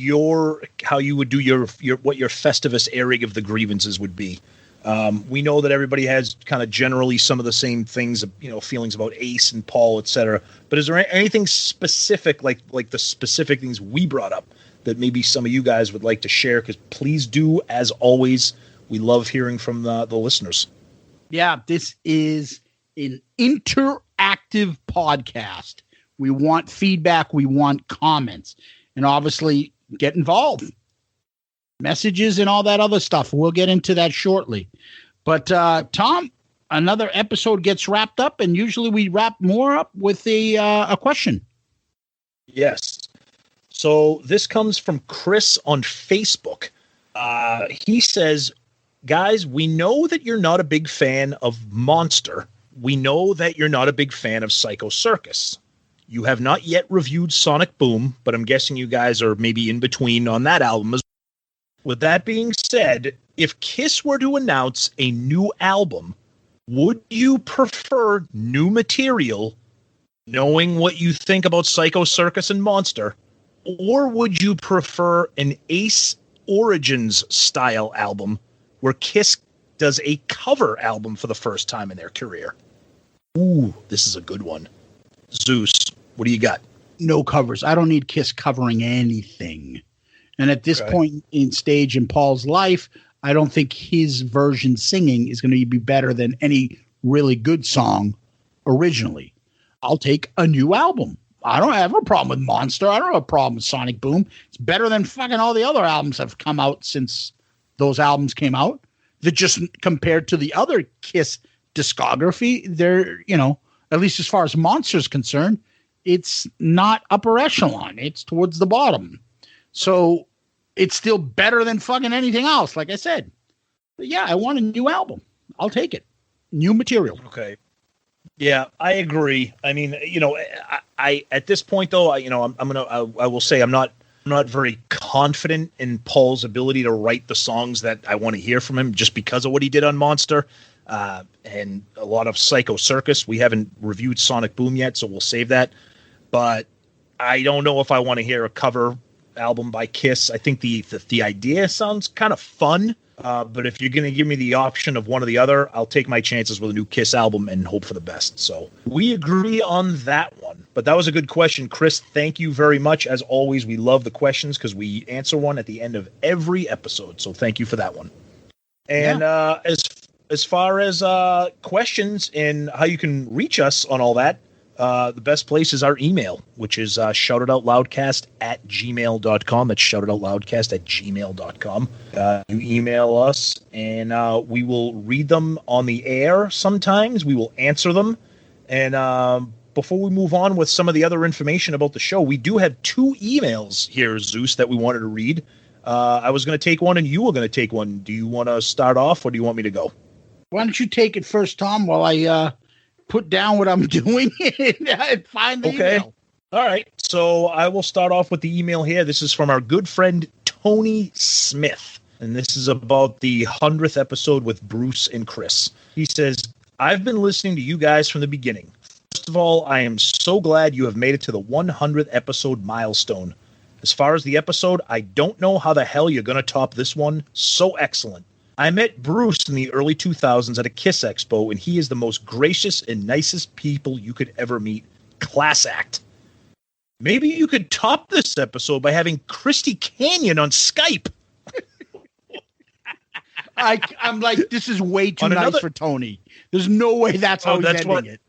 S8: how you would do your Festivus airing of the grievances would be. We know that everybody has kind of generally some of the same things, feelings about Ace and Paul, etc. But is there anything specific, like the specific things we brought up, that maybe some of you guys would like to share? Because please do, as always, we love hearing from the listeners.
S7: Yeah, this is an interactive podcast. We want feedback. We want comments. And obviously, get involved. Messages and all that other stuff. We'll get into that shortly. But, Tom, another episode gets wrapped up, and usually we wrap more up with a question.
S8: Yes. So this comes from Chris on Facebook. He says, guys, we know that you're not a big fan of Monster. We know that you're not a big fan of Psycho Circus. You have not yet reviewed Sonic Boom, but I'm guessing you guys are maybe in between on that album as well. With that being said, if KISS were to announce a new album, would you prefer new material, knowing what you think about Psycho Circus and Monster, or would you prefer an Ace Origins style album where KISS does a cover album for the first time in their career? Ooh, this is a good one. Zeus, what do you got?
S7: No covers. I don't need KISS covering anything. And at this point in stage in Paul's life, I don't think his version singing is going to be better than any really good song originally. I'll take a new album. I don't have a problem with Monster. I don't have a problem with Sonic Boom. It's better than fucking all the other albums that have come out since those albums came out. That just compared to the other KISS discography, they're, at least as far as Monster's concerned, it's not upper echelon. It's towards the bottom. So it's still better than fucking anything else, like I said. But yeah, I want a new album. I'll take it. New material.
S8: Okay. Yeah, I agree. I mean, I at this point though, I will say I'm not very confident in Paul's ability to write the songs that I want to hear from him just because of what he did on Monster and a lot of Psycho Circus. We haven't reviewed Sonic Boom yet, so we'll save that. But I don't know if I want to hear a cover album by Kiss. I think the idea sounds kind of fun. But if you're going to give me the option of one or the other, I'll take my chances with a new Kiss album and hope for the best. So we agree on that one. But that was a good question, Chris. Thank you very much. As always, we love the questions because we answer one at the end of every episode. So thank you for that one. And as far as questions and how you can reach us on all that, the best place is our email, which is shoutoutloudcast@gmail.com. That's shoutoutloudcast@gmail.com. You email us, and we will read them on the air sometimes. We will answer them. And before we move on with some of the other information about the show, we do have 2 emails here, Zeus, that we wanted to read. I was going to take one, and you were going to take one. Do you want to start off, or do you want me to go?
S7: Why don't you take it first, Tom, while I put down what I'm doing and find the email.
S8: All right. So I will start off with the email here. This is from our good friend Tony Smith. And this is about the 100th episode with Bruce and Chris. He says, I've been listening to you guys from the beginning. First of all, I am so glad you have made it to the 100th episode milestone. As far as the episode, I don't know how the hell you're going to top this one. So excellent. I met Bruce in the early 2000s at a KISS Expo, and he is the most gracious and nicest people you could ever meet. Class act. Maybe you could top this episode by having Christy Canyon on Skype.
S7: I'm like, this is way too nice for Tony. There's no way that's how he's ending it.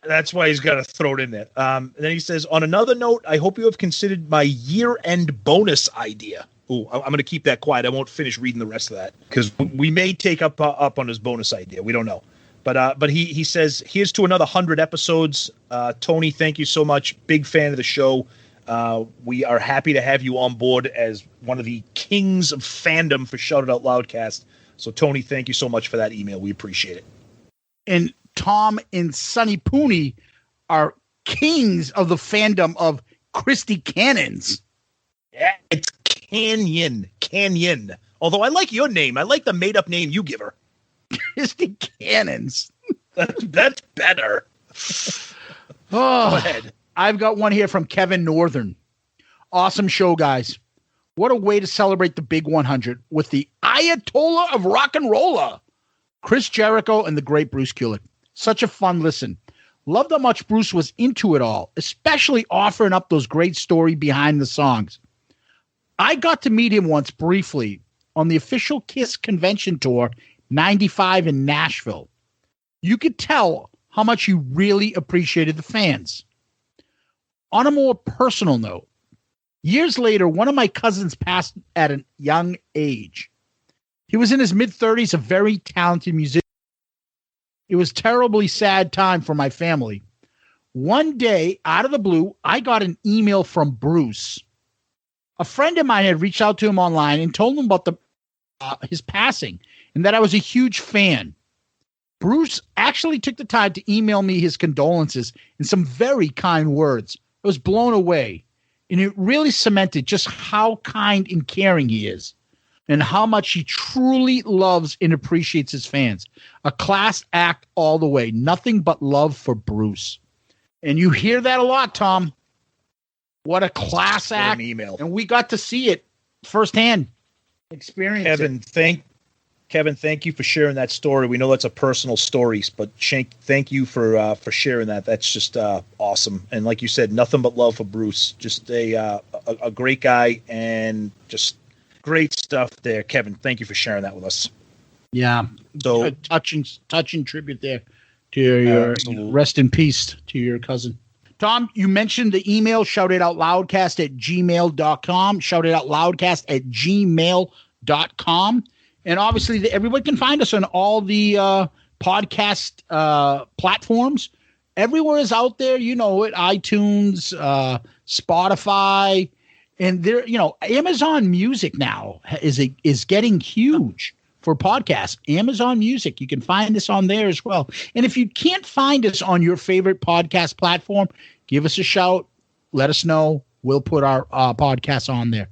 S8: That's why he's got to throw it in there. And then he says, on another note, I hope you have considered my year-end bonus idea. Oh, I'm going to keep that quiet. I won't finish reading the rest of that because we may take up on his bonus idea. We don't know. But he says, here's to another 100 episodes. Tony, thank you so much. Big fan of the show. We are happy to have you on board as one of the kings of fandom for Shout It Out Loudcast. So, Tony, thank you so much for that email. We appreciate it.
S7: And Tom and Sonny Pooney are kings of the fandom of Christy Cannons.
S8: Yeah, it's Canyon. Although I like your name. I like the made-up name you give her.
S7: Christy Cannons.
S8: That's better.
S7: Oh,
S8: go ahead.
S7: I've got one here from Kevin Northern. Awesome show, guys. What a way to celebrate the big 100 with the Ayatollah of rock and roller, Chris Jericho and the great Bruce Kulick. Such a fun listen. Loved how much Bruce was into it all, especially offering up those great story behind the songs. I got to meet him once briefly on the official KISS convention tour, 95 in Nashville. You could tell how much he really appreciated the fans. On a more personal note, years later, one of my cousins passed at a young age. He was in his mid-30s, a very talented musician. It was a terribly sad time for my family. One day, out of the blue, I got an email from Bruce. A friend of mine had reached out to him online and told him about his passing and that I was a huge fan. Bruce actually took the time to email me his condolences and some very kind words. I was blown away, and it really cemented just how kind and caring he is and how much he truly loves and appreciates his fans. A class act all the way. Nothing but love for Bruce. And you hear that a lot, Tom. What a class act.
S8: Email.
S7: And we got to see it firsthand. Experience
S8: Kevin, thank you for sharing that story. We know that's a personal story, but Shank, thank you for sharing that. That's just awesome. And like you said, nothing but love for Bruce. Just a great guy and just great stuff there, Kevin. Thank you for sharing that with us.
S7: Yeah.
S8: So
S7: a touching tribute there to your rest in peace to your cousin. Tom, you mentioned the email, shoutitoutloudcast@gmail.com, shoutitoutloudcast@gmail.com. And obviously, everyone can find us on all the podcast platforms. everywhere is out there. You know it. iTunes, Spotify, and there. Amazon Music now is getting huge for podcasts. Amazon Music, you can find us on there as well. And if you can't find us on your favorite podcast platform, give us a shout. Let us know. We'll put our podcasts on there.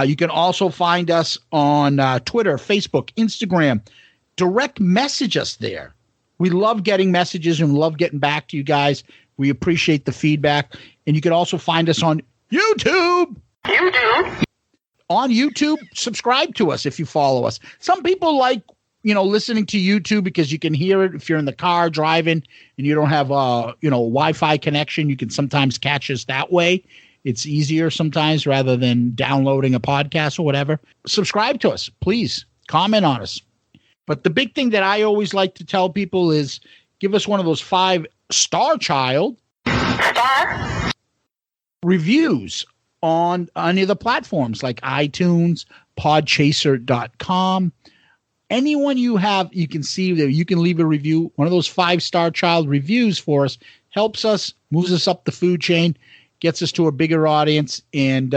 S7: You can also find us on Twitter, Facebook, Instagram. Direct message us there. We love getting messages and love getting back to you guys. We appreciate the feedback. And you can also find us on YouTube. On YouTube, subscribe to us if you follow us. Some people like, listening to YouTube because you can hear it if you're in the car driving and you don't have Wi-Fi connection. You can sometimes catch us that way. It's easier sometimes rather than downloading a podcast or whatever. Subscribe to us, please. Comment on us. But the big thing that I always like to tell people is give us one of those 5-star child reviews on any of the platforms like iTunes, podchaser.com. Anyone you have, you can see that you can leave a review. One of those 5-star child reviews for us helps us, moves us up the food chain, gets us to a bigger audience, and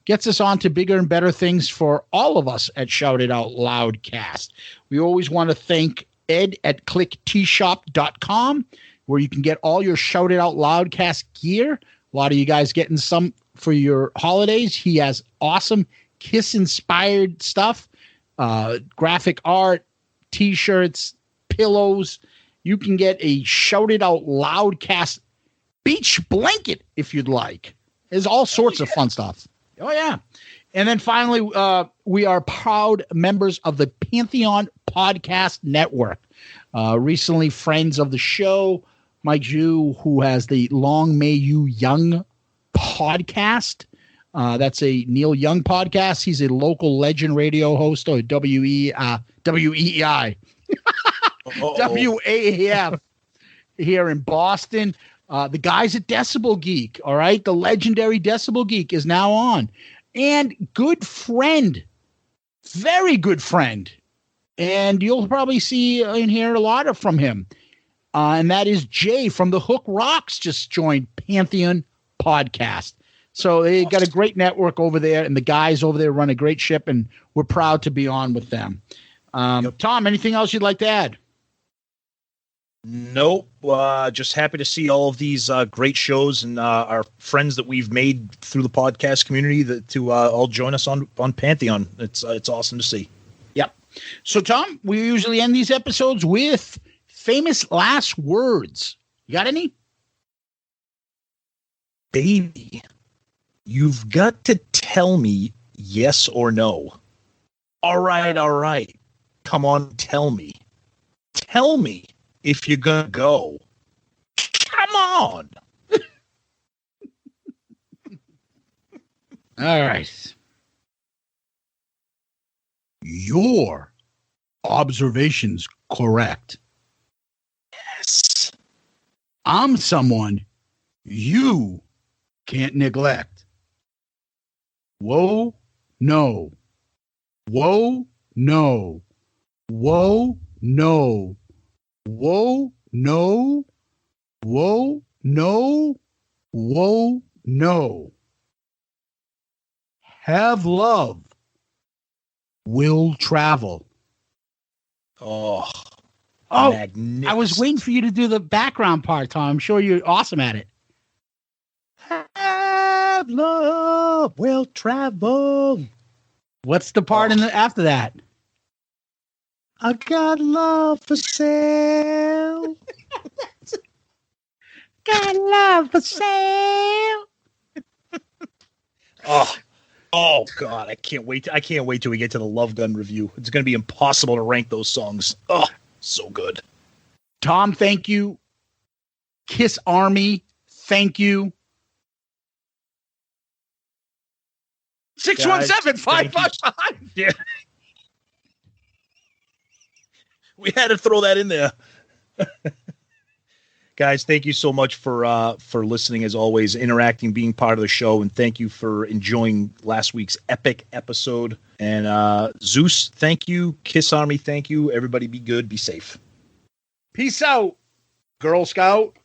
S7: gets us on to bigger and better things for all of us at Shout It Out Loudcast. We always want to thank Ed at clicktshop.com, where you can get all your Shout It Out Loudcast gear. A lot of you guys getting some for your holidays. He has awesome KISS-inspired stuff, graphic art, T-shirts, pillows. You can get a Shout It Out Loudcast beach blanket if you'd like. There's all sorts of fun stuff. Oh, yeah. And then finally, we are proud members of the Pantheon Podcast Network. Recently, friends of the show, Mike Zhu, who has the Long May You Young podcast. That's a Neil Young podcast. He's a local legend radio host or WEEI. WAAF here in Boston. The guys at Decibel Geek, all right? The legendary Decibel Geek is now on. And good friend, very good friend. And you'll probably see and hear a lot from him. And that is Jay from the Hook Rocks just joined Pantheon Podcast. So they got a great network over there, and the guys over there run a great ship, and we're proud to be on with them. Tom, anything else you'd like to add?
S8: Nope. Just happy to see all of these great shows and our friends that we've made through the podcast community to all join us on Pantheon. It's awesome to see.
S7: Yep. So, Tom, we usually end these episodes with famous last words. You got any?
S8: Baby, you've got to tell me yes or no. All right. Come on, tell me. Tell me if you're going to go. Come on.
S7: All right. Your observation's correct.
S8: Yes.
S7: I'm someone you can't neglect. Whoa, no. Whoa, no. Whoa, no. Whoa, no. Whoa, no. Whoa, no. Have love. Will travel.
S8: Oh,
S7: magnificent. I was waiting for you to do the background part, Tom. I'm sure you're awesome at it. Have love. Will travel. What's the part after that? I got love for sale. Got love for sale.
S8: Oh God, I can't wait. I can't wait till we get to the Love Gun review. It's going to be impossible to rank those songs. Oh, so good.
S7: Tom, thank you. Kiss Army, thank you. 617-555.
S8: Yeah. We had to throw that in there. Guys, thank you so much for listening, as always, interacting, being part of the show, and thank you for enjoying last week's epic episode. And Zeus, thank you. Kiss Army, thank you. Everybody be good, be safe.
S7: Peace out, Girl Scout.